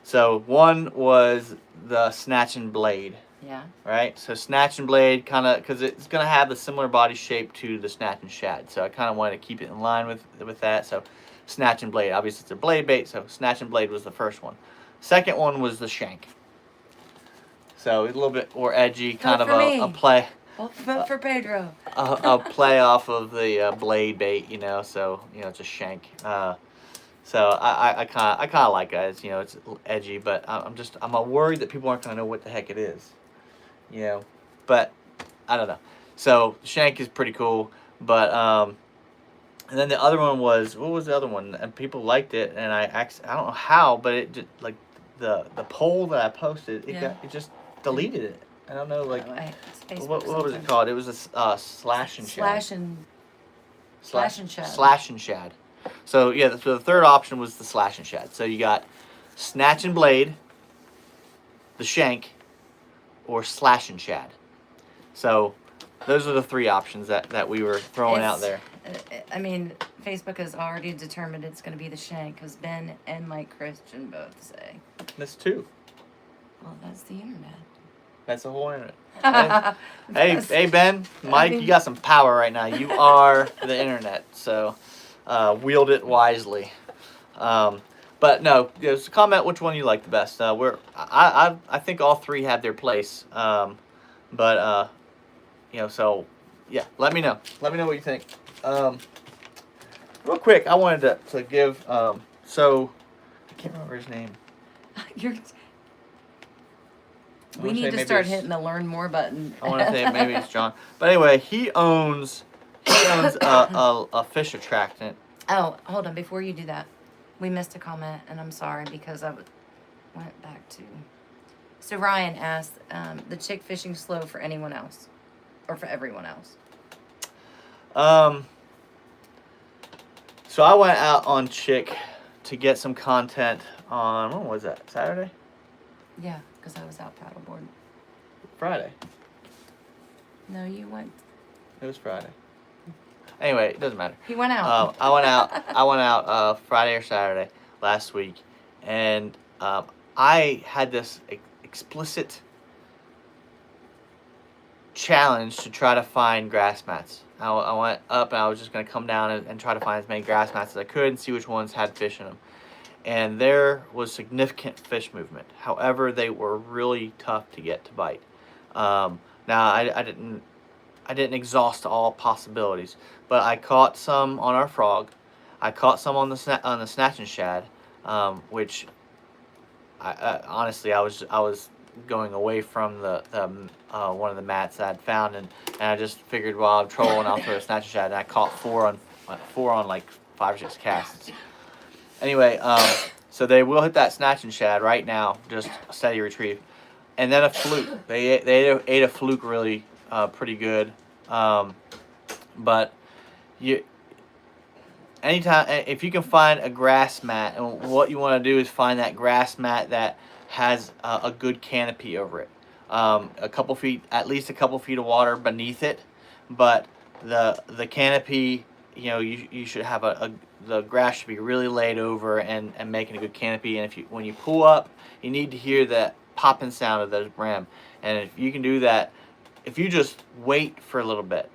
So one was the Snatch and Blade. Yeah. Right? So Snatch and Blade, kind of, because it's going to have a similar body shape to the Snatch and Shad. So I kind of wanted to keep it in line with that. So Snatch and Blade. Obviously, it's a blade bait, so Snatch and Blade was the first one. Second one was the Shank. So a little bit more edgy, kind of a play. Well, vote for Pedro. A play off of the blade bait, so, it's a shank. So I kind of like it. It's edgy, but I'm worried that people aren't going to know what the heck it is. But I don't know. So shank is pretty cool, but and then the other one was, what was the other one? And people liked it, and I don't know how, but it just, like the poll that I posted, it just deleted it. I don't know, like what was it called? It was a slash and shad. Slash and shad. Slash and shad. So yeah, so the third option was the slash and shad. So you got Snatch and Blade, the shank, or slash and shad. So those are the 3 options that we were throwing out there. I mean, Facebook has already determined it's going to be the shank because Ben and Mike Christian both say. That's 2. Well, that's the internet. That's the whole internet. Hey, Ben, Mike, you got some power right now. You are the internet, so wield it wisely. But no, just comment which one you like the best. I think all 3 have their place. So yeah, let me know. Let me know what you think. Real quick, I wanted to give. So I can't remember his name. We need to start hitting the learn more button. I want to say maybe it's John, but anyway, he owns a fish attractant. Oh, hold on! Before you do that, we missed a comment, and I'm sorry because I went back to. So Ryan asked, "The chick fishing slow for anyone else, or for everyone else?" So I went out on Chick to get some content on, when was that? Saturday? Yeah, because I was out paddleboard. Friday. No, you went. It was Friday. Anyway, it doesn't matter. He went out. I went out Friday or Saturday last week, and I had this explicit challenge to try to find grass mats. I went up and I was just going to come down and try to find as many grass mats as I could and see which ones had fish in them. And there was significant fish movement. However, they were really tough to get to bite. Now I didn't exhaust all possibilities, but I caught some on our frog. I caught some on the snatch and shad, which I honestly I was going away from the one of the mats that I'd found, and I just figured while I'm trolling, I'll throw a snatch and shad, and I caught four on like 5 or 6 casts. Anyway, so they will hit that snatch and shad right now, just a steady retrieve, and then a fluke. They ate a fluke really pretty good, but anytime if you can find a grass mat, and what you want to do is find that grass mat that has a good canopy over it, at least a couple feet of water beneath it, but the canopy, you should have the grass should be really laid over and making a good canopy. And when you pull up, you need to hear that popping sound of the brim. And if you can do that, if you just wait for a little bit,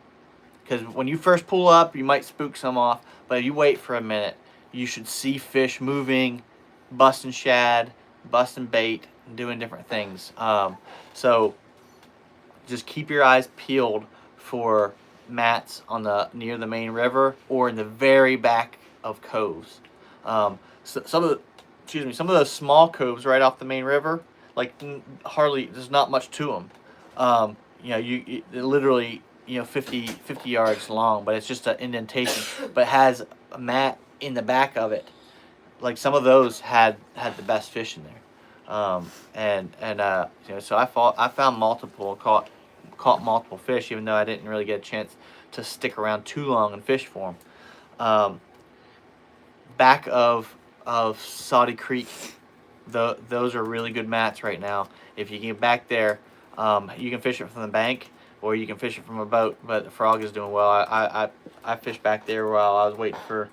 because when you first pull up, you might spook some off, but if you wait for a minute, you should see fish moving, busting shad, busting bait, and doing different things. So just keep your eyes peeled for mats near the main river or in the very back of coves. So some of those small coves right off the main river, like hardly, there's not much to them. You literally 50 yards long, but it's just an indentation, but it has a mat in the back of it. Like some of those had the best fish in there, so I found multiple, caught multiple fish, even though I didn't really get a chance to stick around too long and fish for them. Back of Saudi Creek, those are really good mats right now. If you get back there, you can fish it from the bank, or you can fish it from a boat, but the frog is doing well. I fished back there while I was waiting for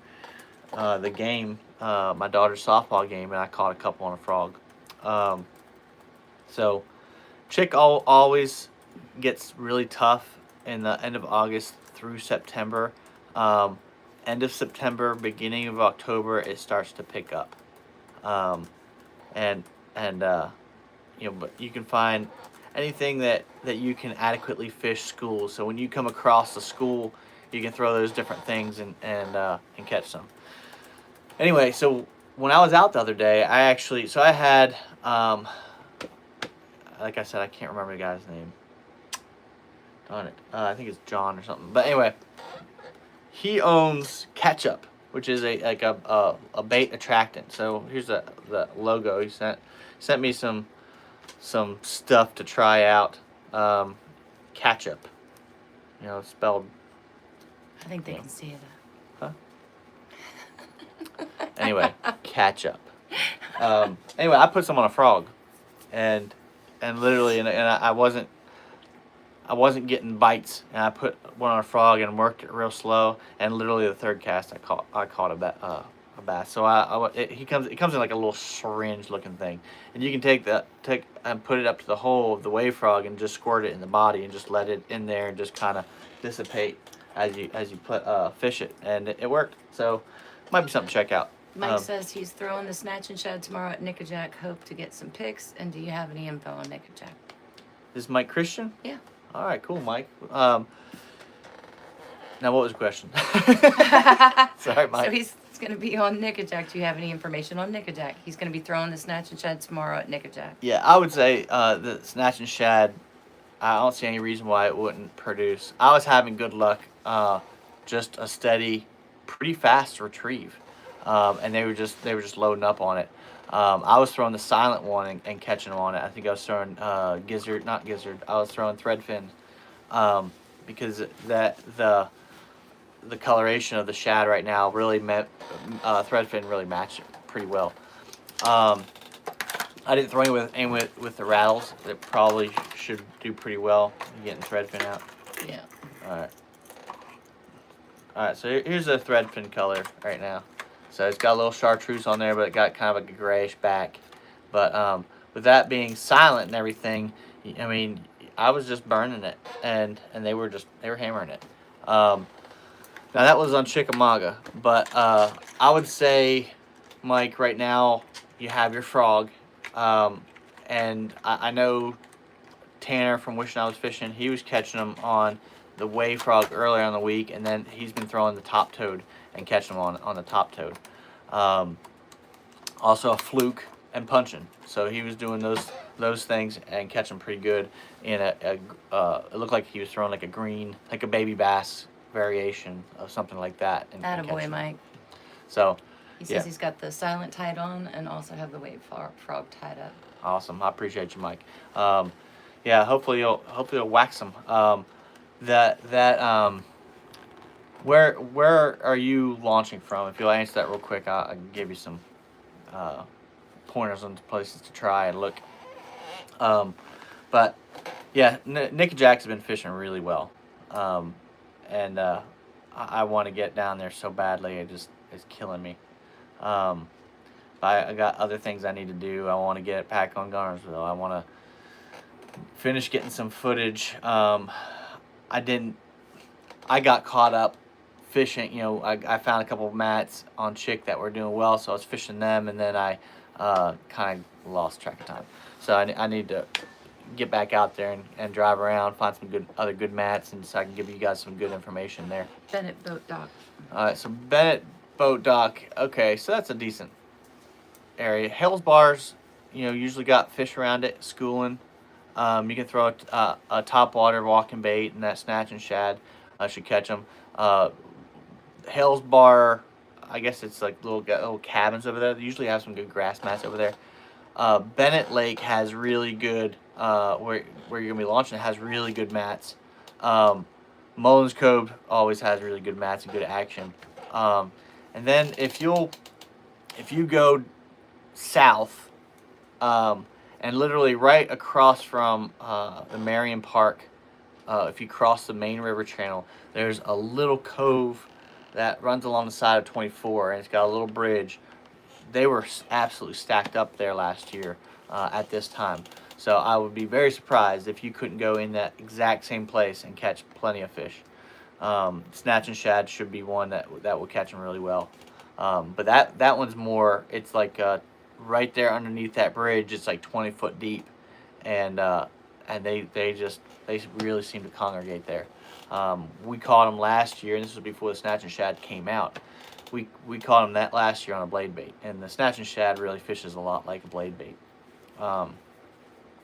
the game, my daughter's softball game, and I caught a couple on a frog. So chick always gets really tough in the end of August through September. End of September, beginning of October, it starts to pick up. But you can find anything that you can adequately fish schools. So when you come across a school, you can throw those different things and catch some. Anyway, so when I was out the other day, I had, like I said, I can't remember the guy's name. Darn it. I think it's John or something. But anyway, he owns Ketchup, which is a bait attractant. So here's the logo. He sent me some stuff to try out. Ketchup, spelled. I think they can see it. Anyway, Ketchup. Anyway, I put some on a frog, and literally, and I wasn't getting bites, and I put one on a frog and worked it real slow, and literally the third cast I caught a bass. So it comes in like a little syringe looking thing, and you can take and put it up to the hole of the wave frog and just squirt it in the body and just let it in there and just kind of dissipate as you fish it, and it worked. So might be something to check out. Mike says he's throwing the snatch and shad tomorrow at Nickajack. Hope to get some pics. And do you have any info on Nickajack? Is Mike Christian? Yeah. All right, cool, Mike. Now, what was the question? Sorry, Mike. So he's going to be on Nickajack. Do you have any information on Nickajack? He's going to be throwing the snatch and shad tomorrow at Nickajack. Yeah, I would say the snatch and shad, I don't see any reason why it wouldn't produce. I was having good luck, just a steady, pretty fast retrieve, and they were just loading up on it. I was throwing the silent one and catching them on it. I think I was throwing gizzard, not gizzard. I was throwing threadfin, because the coloration of the shad right now really threadfin really matched it pretty well. I didn't throw any with the rattles. It probably should do pretty well getting threadfin out. Yeah. All right. So here's the threadfin color right now. So it's got a little chartreuse on there, but it got kind of a grayish back. But with that being silent and everything, I mean, I was just burning it, and they were hammering it. Now that was on Chickamauga, but I would say, Mike, right now you have your frog, and I know Tanner from Wishing I Was Fishing, he was catching them on the wave frog earlier in the week, and then he's been throwing the top toad and catching them on the top toad. Also a fluke and punching. So he was doing those those things and catch them pretty good in it looked like he was throwing like a green, like a baby bass variation of something like that. And Attaboy, catch 'em. Mike. So, He yeah. says he's got the silent tied on and also have the wave frog tied up. Awesome. I appreciate you, Mike. Yeah, hopefully you'll wax them. Where are you launching from? If you'll answer that real quick, I'll give you some pointers on places to try and look. But yeah, Nick and Jack's have been fishing really well, and I want to get down there so badly. It's killing me. But I got other things I need to do. I want to get back on Garnersville. I want to finish getting some footage. I got caught up fishing. I found a couple of mats on Chick that were doing well, so I was fishing them, and then I kind of lost track of time. So I need to get back out there and drive around, find some other good mats, and so I can give you guys some good information there. Bennett Boat Dock. All right, so Bennett Boat Dock. Okay, so that's a decent area. Hales Bars, usually got fish around it, schooling. You can throw a top water walking bait, and that snatch and shad should catch them. Hales Bar, I guess it's like little cabins over there. They usually have some good grass mats over there. Bennett Lake has really good, where you're gonna be launching, it has really good mats. Mullins Cove always has really good mats and good action. And then if you go south, and literally right across from the Marion Park, if you cross the main river channel, there's a little cove that runs along the side of 24, and it's got a little bridge. They were absolutely stacked up there last year at this time. So I would be very surprised if you couldn't go in that exact same place and catch plenty of fish. Snatch and shad should be one that will catch them really well. But that one's more, it's like right there underneath that bridge. It's like 20 foot deep, and they really seem to congregate there. We caught them last year, and this was before the snatch and shad came out. We caught them that last year on a blade bait, and the snatch and shad really fishes a lot like a blade bait.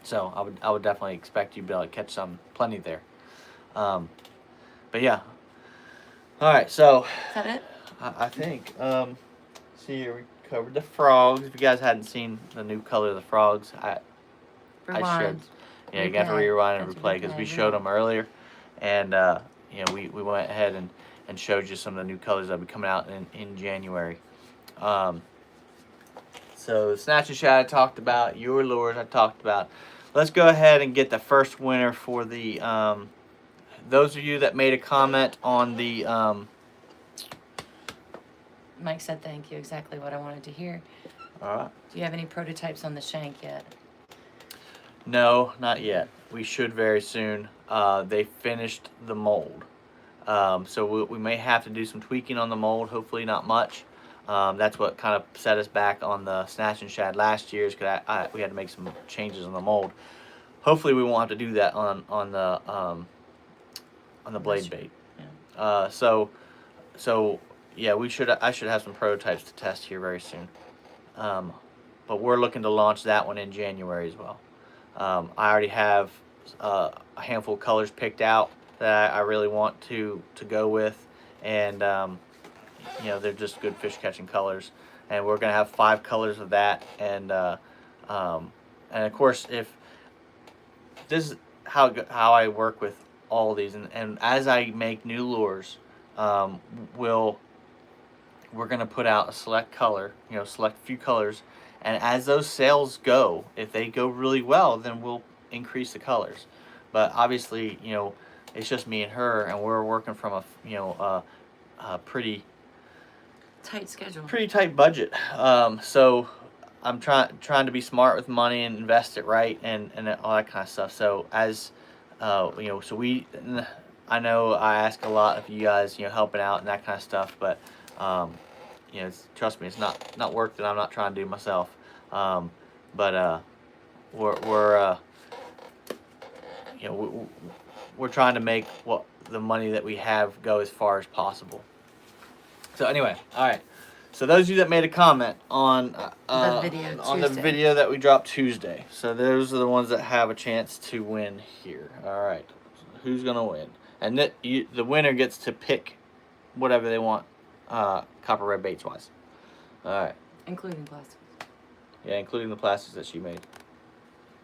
So I would definitely expect you to be able to catch plenty there. But yeah. All right, so Is that it? I think. See here, we covered the frogs. If you guys hadn't seen the new color of the frogs, I should. Yeah, you got to rewind and replay because we showed them earlier, and we went ahead and showed you some of the new colors that will be coming out in January. So snatch and shad I talked about, your lures I talked about. Let's go ahead and get the first winner for the those of you that made a comment on the Mike said thank you, exactly what I wanted to hear. all right. Do you have any prototypes on the shank yet? No, not yet. We should very soon. They finished the mold. So we may have to do some tweaking on the mold, hopefully not much. That's what kind of set us back on the snatch and shad last year, because we had to make some changes on the mold. Hopefully we won't have to do that on the blade bait. Yeah. So yeah, I should have some prototypes to test here very soon. But we're looking to launch that one in January as well. I already have a handful of colors picked out that I really want to go with, and they're just good fish catching colors, and we're gonna have 5 colors of that, and of course, if this is how I work with all these, and as I make new lures, we're gonna put out a select color, select a few colors, and as those sales go, if they go really well, then we'll increase the colors. But obviously, it's just me and her, and we're working from a pretty Tight schedule. pretty tight budget. So I'm trying to be smart with money and invest it right, and all that kind of stuff. So as I know I ask a lot of you guys, helping out and that kind of stuff, but trust me, it's not work that I'm not trying to do myself. But we're trying to make the money that we have go as far as possible. So anyway, all right. So those of you that made a comment on The video on the Tuesday. video that we dropped Tuesday, so those are the ones that have a chance to win here. All right, so who's gonna win? And the winner gets to pick whatever they want, copper red baits wise. All right. Including plastics. Yeah, including the plastics that she made.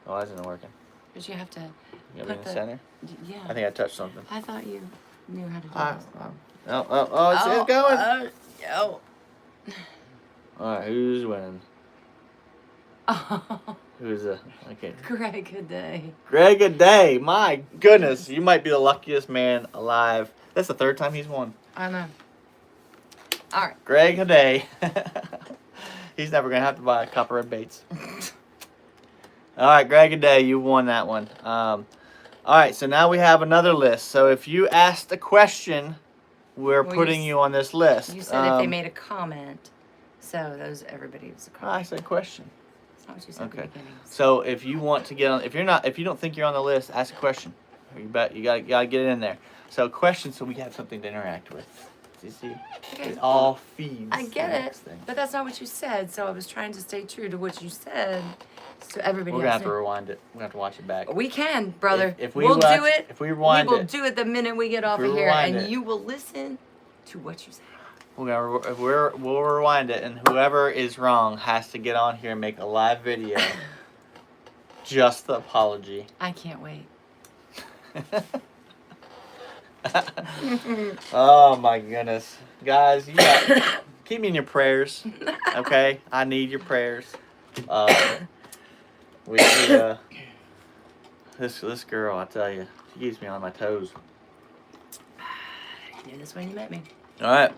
Oh, that isn't working. But you have to. You got me in the center? Yeah. I think I touched something. I thought you knew how to do this. It's going. Oh. All right, who's winning? Oh. Who's okay? Greg, good day. Greg a day. My goodness, you might be the luckiest man alive. That's the third time he's won. I know. All right. Greg a day. He's never gonna have to buy copper red baits. All right, Greg a day, you won that one. All right, so now we have another list. So if you asked a question, we're putting you on this list. You said if they made a comment, so everybody was a comment. I said question. That's not what you said at the beginning. So if you want to get on, if you don't think you're on the list, ask a question. You gotta get it in there. So question, so we have something to interact with. You see, Okay. it all feeds. I get the it, next thing. but that's not what you said. So I was trying to stay true to what you said, so everybody We're gonna else have to rewind it. We're gonna have to watch it back. We can, brother. If we we'll watch, do it. If we rewind we will it, do it the minute we get off we of here, rewind and it. you will listen to what you say. we'll rewind it, and whoever is wrong has to get on here and make a live video. Just the apology. I can't wait. Oh my goodness, guys, keep me in your prayers, okay? I need your prayers. This girl, I tell you, she keeps me on my toes. You knew this when you met me. All right.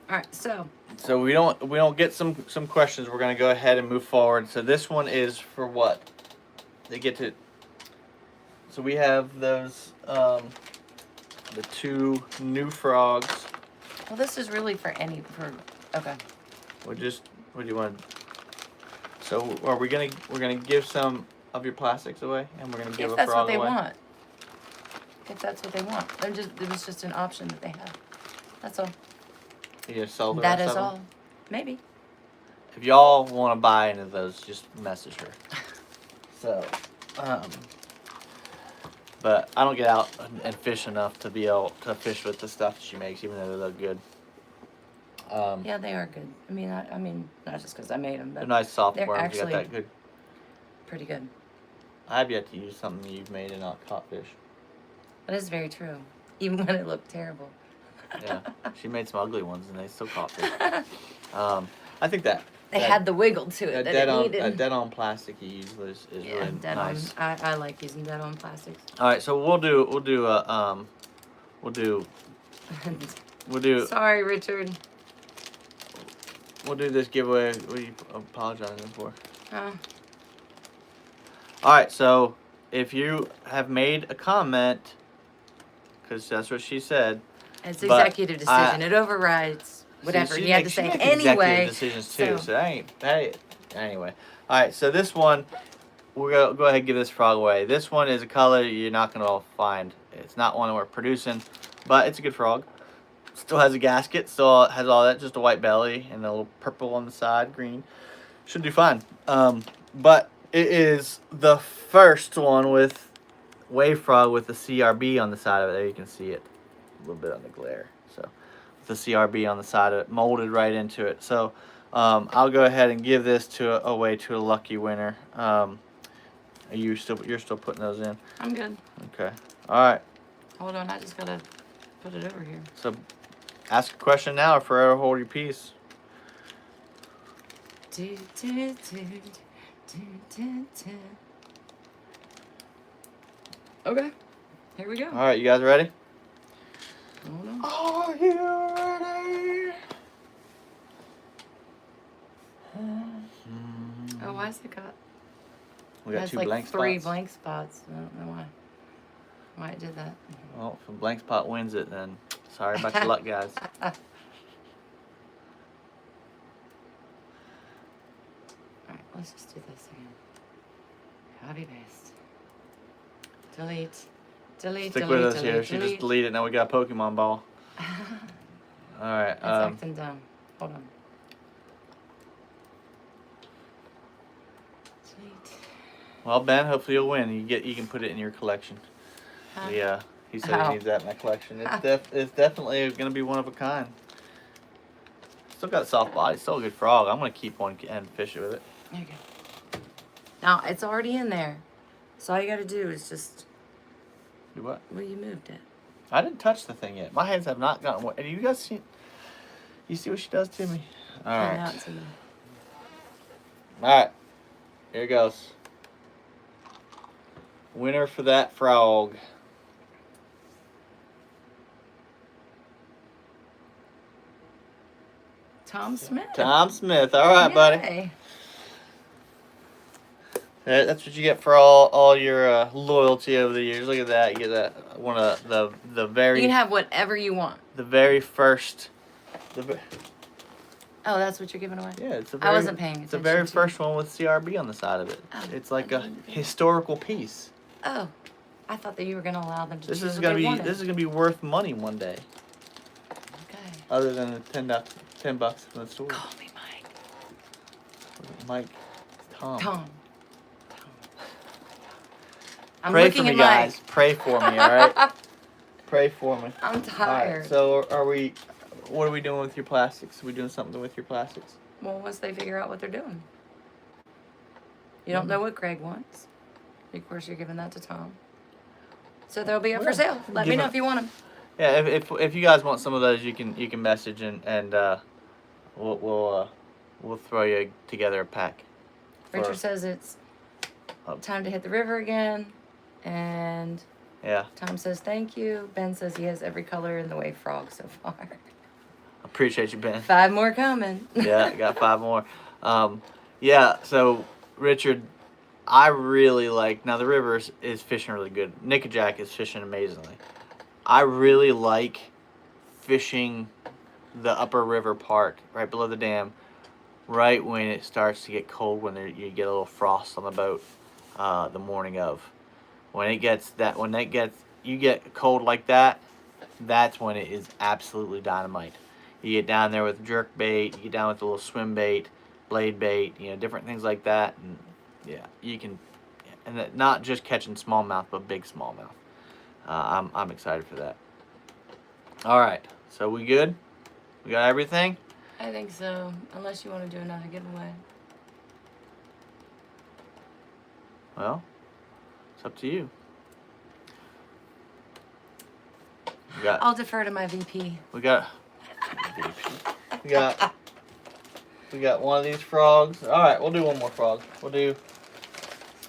All right, so we don't get some questions. We're gonna go ahead and move forward. So this one is for what? They get to. So we have those the two new frogs. well, this is really for okay. What do you want? So are we're gonna give some of your plastics away, and we're gonna give If a that's frog what they away. want. If that's what they want, it was just an option that they had. That's all. You gonna sell the That rest is of all. them? Maybe. If y'all want to buy any of those, just message her. So, but I don't get out and fish enough to be able to fish with the stuff that she makes, even though they look good. Yeah, they are good. I mean, not just because I made them, They're but nice soft they're worms. You got actually that good. pretty good. I've yet to use something you've made and not caught fish. That is very true. Even when it looked terrible. Yeah, she made some ugly ones and they still caught fish. I think that They had the wiggle to it that it needed. That dead on plastic you use is really dead nice. on. I like using dead on plastics. All right, so we'll do Sorry, Richard. We'll do this giveaway. What are you apologizing for? Oh. All right, so if you have made a comment, because that's what she said. It's executive decision. It overrides whatever She you have to say anyway. Executive decisions too. So that ain't anyway. All right, so this one, we're gonna go ahead and give this frog away. This one is a color you're not gonna find. It's not one that we're producing, but it's a good frog. Still has a gasket. Still has all that. Just a white belly and a little purple on the side, green. Should do fine. But it is the first one with wave frog with the CRB on the side of it. There you can see it a little bit on the glare. So the CRB on the side of it, molded right into it. So I'll go ahead and give this away to a lucky winner. You're still putting those in? I'm good. Okay. All right. Hold on, I just gotta put it over here. So ask a question now or forever hold your peace. Okay, here we go. All right, you guys ready? Hold on. Are you ready? Oh, why is it got? We got That's two like blank three spots. blank spots. I don't know why it did that. Well, if a blank spot wins it, then sorry about your luck, guys. Alright, let's just do this again. Copy paste. Delete. Delete, Stick delete, with us delete, here. She delete. just deleted. Now we got a Pokemon ball. All right. That's acting dumb. Hold on. Well, Ben, hopefully you'll win. You can put it in your collection. Huh? Yeah, he said he needs that in my collection. It's definitely gonna be one of a kind. Still got soft body, still a good frog. I'm gonna keep one and fish it with it. Okay. Now it's already in there, so all you gotta do is just. Do what? Well, you moved it. I didn't touch the thing yet. My hands have not gotten wet. And you guys see? You see what she does to me? All I right. know it's in there. All right. Here goes. Winner for that frog. Tom Smith. Tom Smith. All right, buddy. Yay. That's what you get for all your loyalty over the years. Look at that. You get that one of the very. You can have whatever you want. The very first. Oh, that's what you're giving away? Yeah, it's a I very, wasn't paying attention. It's the very to first one with CRB on the side of it. Oh, It's like I a didn't do that. historical piece. Oh, I thought that you were gonna allow them to This choose is what gonna they be wanted. this is gonna be worth money one day. Okay. Other than the $10 from the store. Call me Mike. Mike, Tom. Tom. I'm Pray looking for me, at guys. Mike. Pray for me, all right? Pray for me. I'm All tired. right. So are we? What are we doing with your plastics? Are we doing something with your plastics? Well, once they figure out what they're doing. You don't know what Greg wants. Of course, you're giving that to Tom. So they'll be up for sale. Let me know if you want them. Yeah, if you guys want some of those, you can message and we'll throw you together a pack. Richard says it's time to hit the river again, and Yeah. Tom says thank you. Ben says he has every color in the wave frog so far. Appreciate you, Ben. 5 more coming. Yeah, I got 5 more. Yeah, so Richard, I really like, now the river is fishing really good. Nickajack is fishing amazingly. I really like fishing the upper river part, right below the dam, right when it starts to get cold, when you get a little frost on the boat the morning of. When you get cold like that, that's when it is absolutely dynamite. You get down there with jerk bait, you get down with a little swim bait, blade bait, different things like that, and yeah, you can, and not just catching smallmouth, but big smallmouth. I'm excited for that. All right, so we good? We got everything? I think so, unless you want to do another giveaway. Well, it's up to you. got. I'll defer to my VP. We got one of these frogs. All right, we'll do one more frog. We'll do.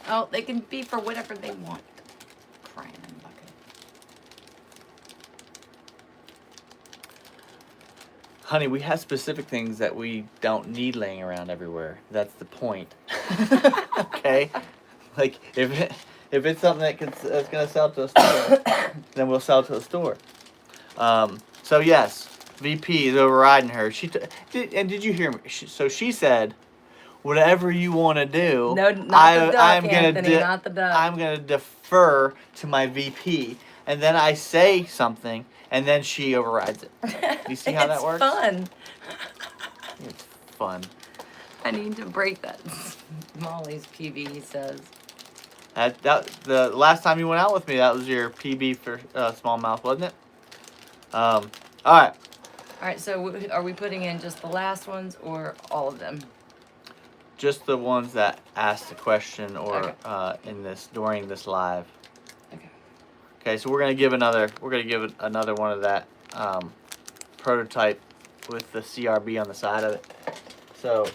Oh, they can be for whatever they want. Crying in a bucket. Honey, we have specific things that we don't need laying around everywhere. That's the point. Okay? Like, if it's something that's going to sell to a store, then we'll sell to a store. So, yes, VP is overriding her. Did you hear me? So she said, whatever you want to do, No, not the duck, Anthony, not the duck. I'm going to defer to my VP. And then I say something, and then she overrides it. You see how that works? It's fun. It's fun. I need to break that. Molly's PB, he says. The last time you went out with me, that was your PB for smallmouth, wasn't it? All right. All right, so are we putting in just the last ones or all of them? Just the ones that asked the question or Okay. During this live. Okay. Okay, so we're gonna give another one of that prototype with the CRB on the side of it. So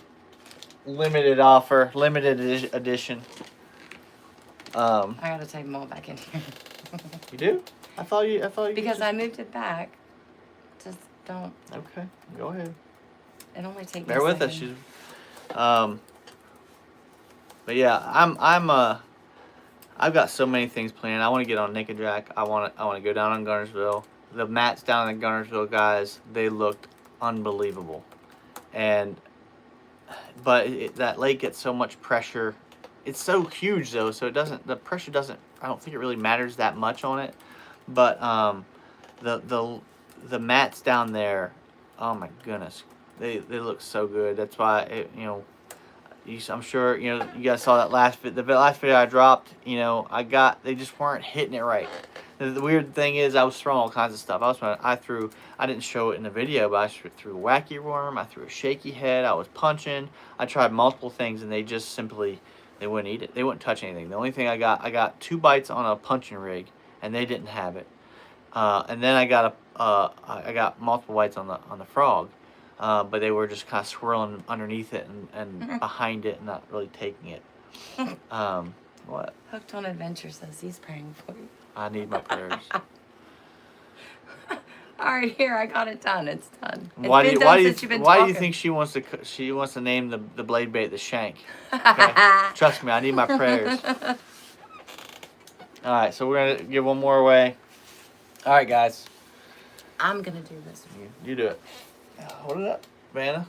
limited offer, limited edition. I gotta take them all back in here. You do? I thought you. Because I moved it back. Just don't. Okay, go ahead. It only takes me Bear a with us. second. But yeah, I've got so many things planned. I want to get on Nickajack. I want to go down on Gunnersville. The mats down in Gunnersville, guys, they looked unbelievable. But that lake gets so much pressure. It's so huge though, so the pressure doesn't. I don't think it really matters that much on it. But the mats down there, oh my goodness, they look so good. That's why I'm sure you guys saw that the last video I dropped. They just weren't hitting it right. The weird thing is I was throwing all kinds of stuff. I didn't show it in the video, but I threw a wacky worm. I threw a shaky head. I was punching. I tried multiple things, and they just simply they wouldn't eat it. They wouldn't touch anything. The only thing I got 2 bites on a punching rig, and they didn't have it. And then I got multiple bites on the frog, but they were just kind of swirling underneath it and behind it and not really taking it. What? Hooked on Adventure says he's praying for you. I need my prayers. All right, here I got it done. It's done. Why do you think she wants to name the blade bait the shank? Okay? Trust me, I need my prayers. All right, so we're gonna give one more away. All right, guys. I'm gonna do this. You do it. Hold it up, Vanna.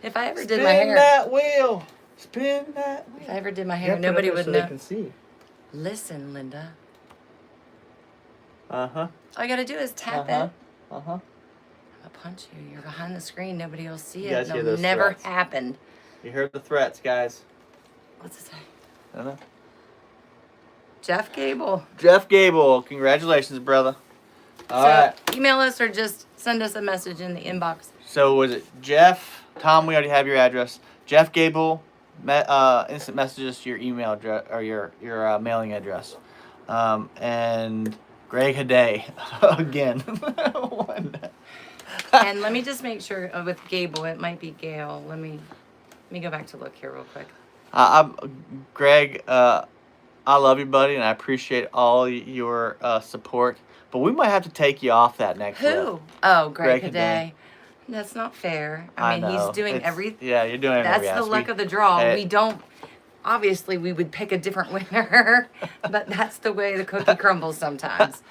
If I ever did my hair. Spin that wheel. Spin that wheel. If I ever did my hair, nobody would know. They can see. Listen, Linda. Uh-huh. All you gotta do is tap it. Uh-huh. I'm gonna punch you. You're behind the screen. Nobody will see You it. guys hear It'll those never threats. happened. You heard the threats, guys. What's it say? I don't know. Jeff Gable. Jeff Gable, congratulations, brother. All right. Email us or just send us a message in the inbox. So was it Jeff? Tom, we already have your address. Jeff Gable, instant messages to your email address or your mailing address. And Greg Haday again. And let me just make sure with Gable, it might be Gail. Let me go back to look here real quick. Greg, I love you, buddy, and I appreciate all your support. But we might have to take you off that next Who? lift. Oh, Greg Greg Haday. That's not fair. I mean, know. he's doing everything. Yeah, you're doing everything. That's the luck of the draw. We don't. Obviously, we would pick a different winner, but that's the way the cookie crumbles sometimes.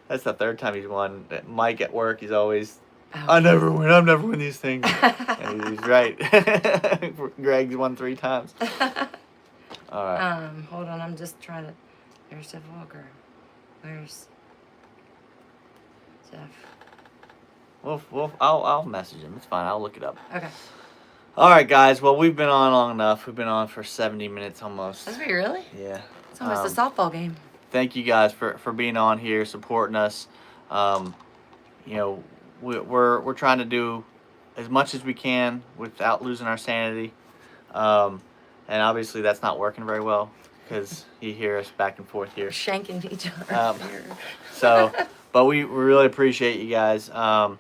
That's the 3rd time he's won. Mike at work, he's always, Oh, I never win these things. And he's right. Greg's won 3 times. All right. Hold on. I'm just trying to. There's Jeff Walker. Where's Jeff? I'll message him. It's fine. I'll look it up. Okay. All right, guys. Well, we've been on long enough. We've been on for 70 minutes almost. That's me, really? Yeah. It's almost a softball game. Thank you guys for being on here, supporting us. We're trying to do as much as we can without losing our sanity. And obviously that's not working very well because you hear us back and forth here. Shanking each other. But we really appreciate you guys. And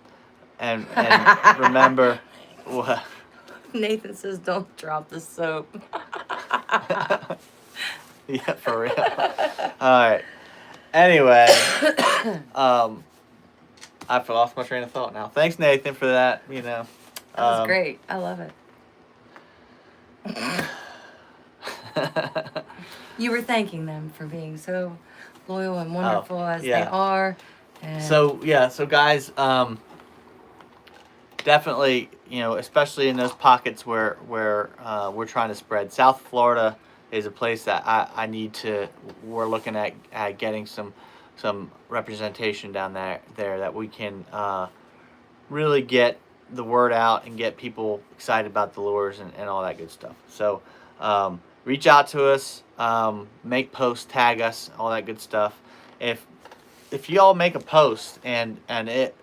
remember what? Nathan says, "Don't drop the soap." Yeah, for real. All right. Anyway, I've lost my train of thought now. Thanks, Nathan, for that. That was great. I love it. You were thanking them for being so loyal and wonderful as they are. And So guys, definitely, especially in those pockets where we're trying to spread. South Florida is a place that we're looking at getting some representation down there that we can really get the word out and get people excited about the lures and all that good stuff. So reach out to us, make posts, tag us, all that good stuff. If y'all make a post and it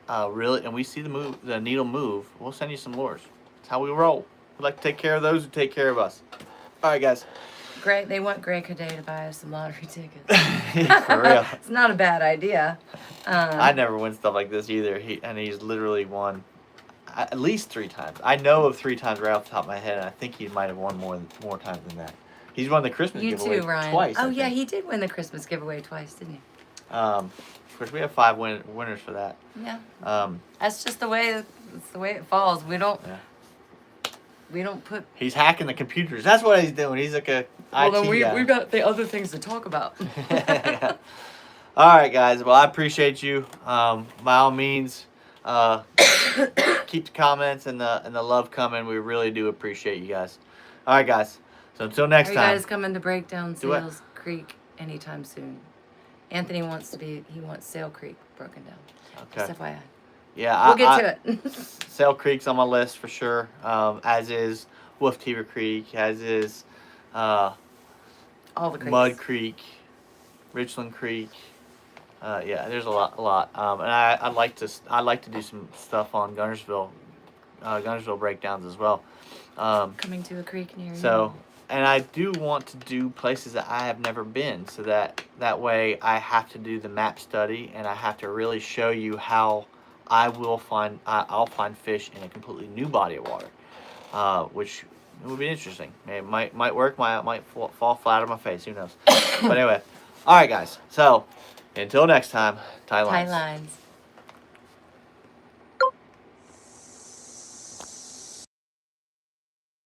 really, and we see the needle move, we'll send you some lures. That's how we roll. We like to take care of those who take care of us. All right, guys. Greg, they want Greg Haday to buy us some lottery tickets. Yeah, for real. It's not a bad idea. I never win stuff like this either. He's literally won at least 3 times. I know of 3 times right off the top of my head, and I think he might have won more times than that. He's won the Christmas giveaway Ryan. twice. Oh yeah, he did win the Christmas giveaway twice, didn't he? Of course, we have 5 winners for that. Yeah. That's just the way. It's the way it falls. We don't. Yeah. We don't put. He's hacking the computers. That's what he's doing. He's like a IT guy. We've got the other things to talk about. Yeah. All right, guys. Well, I appreciate you. By all means, keep the comments and the love coming. We really do appreciate you guys. All right, guys. So until next time. Are you guys coming to break down Sales Creek anytime soon? Anthony wants Sale Creek broken down. Okay. Just FYI. Yeah, we'll get to it. Sale Creek's on my list for sure. As is Wolf-Teever Creek, as is All the creeks. Mud Creek, Richland Creek. Yeah, there's a lot. And I'd like to do some stuff on Gunnersville breakdowns as well. Coming to a creek near you. So, and I do want to do places that I have never been, so that way I have to do the map study, and I have to really show you how I'll find fish in a completely new body of water, which would be interesting. It might work, might fall flat on my face. Who knows? But anyway, all right, guys. So until next time, tie lines. Tie lines.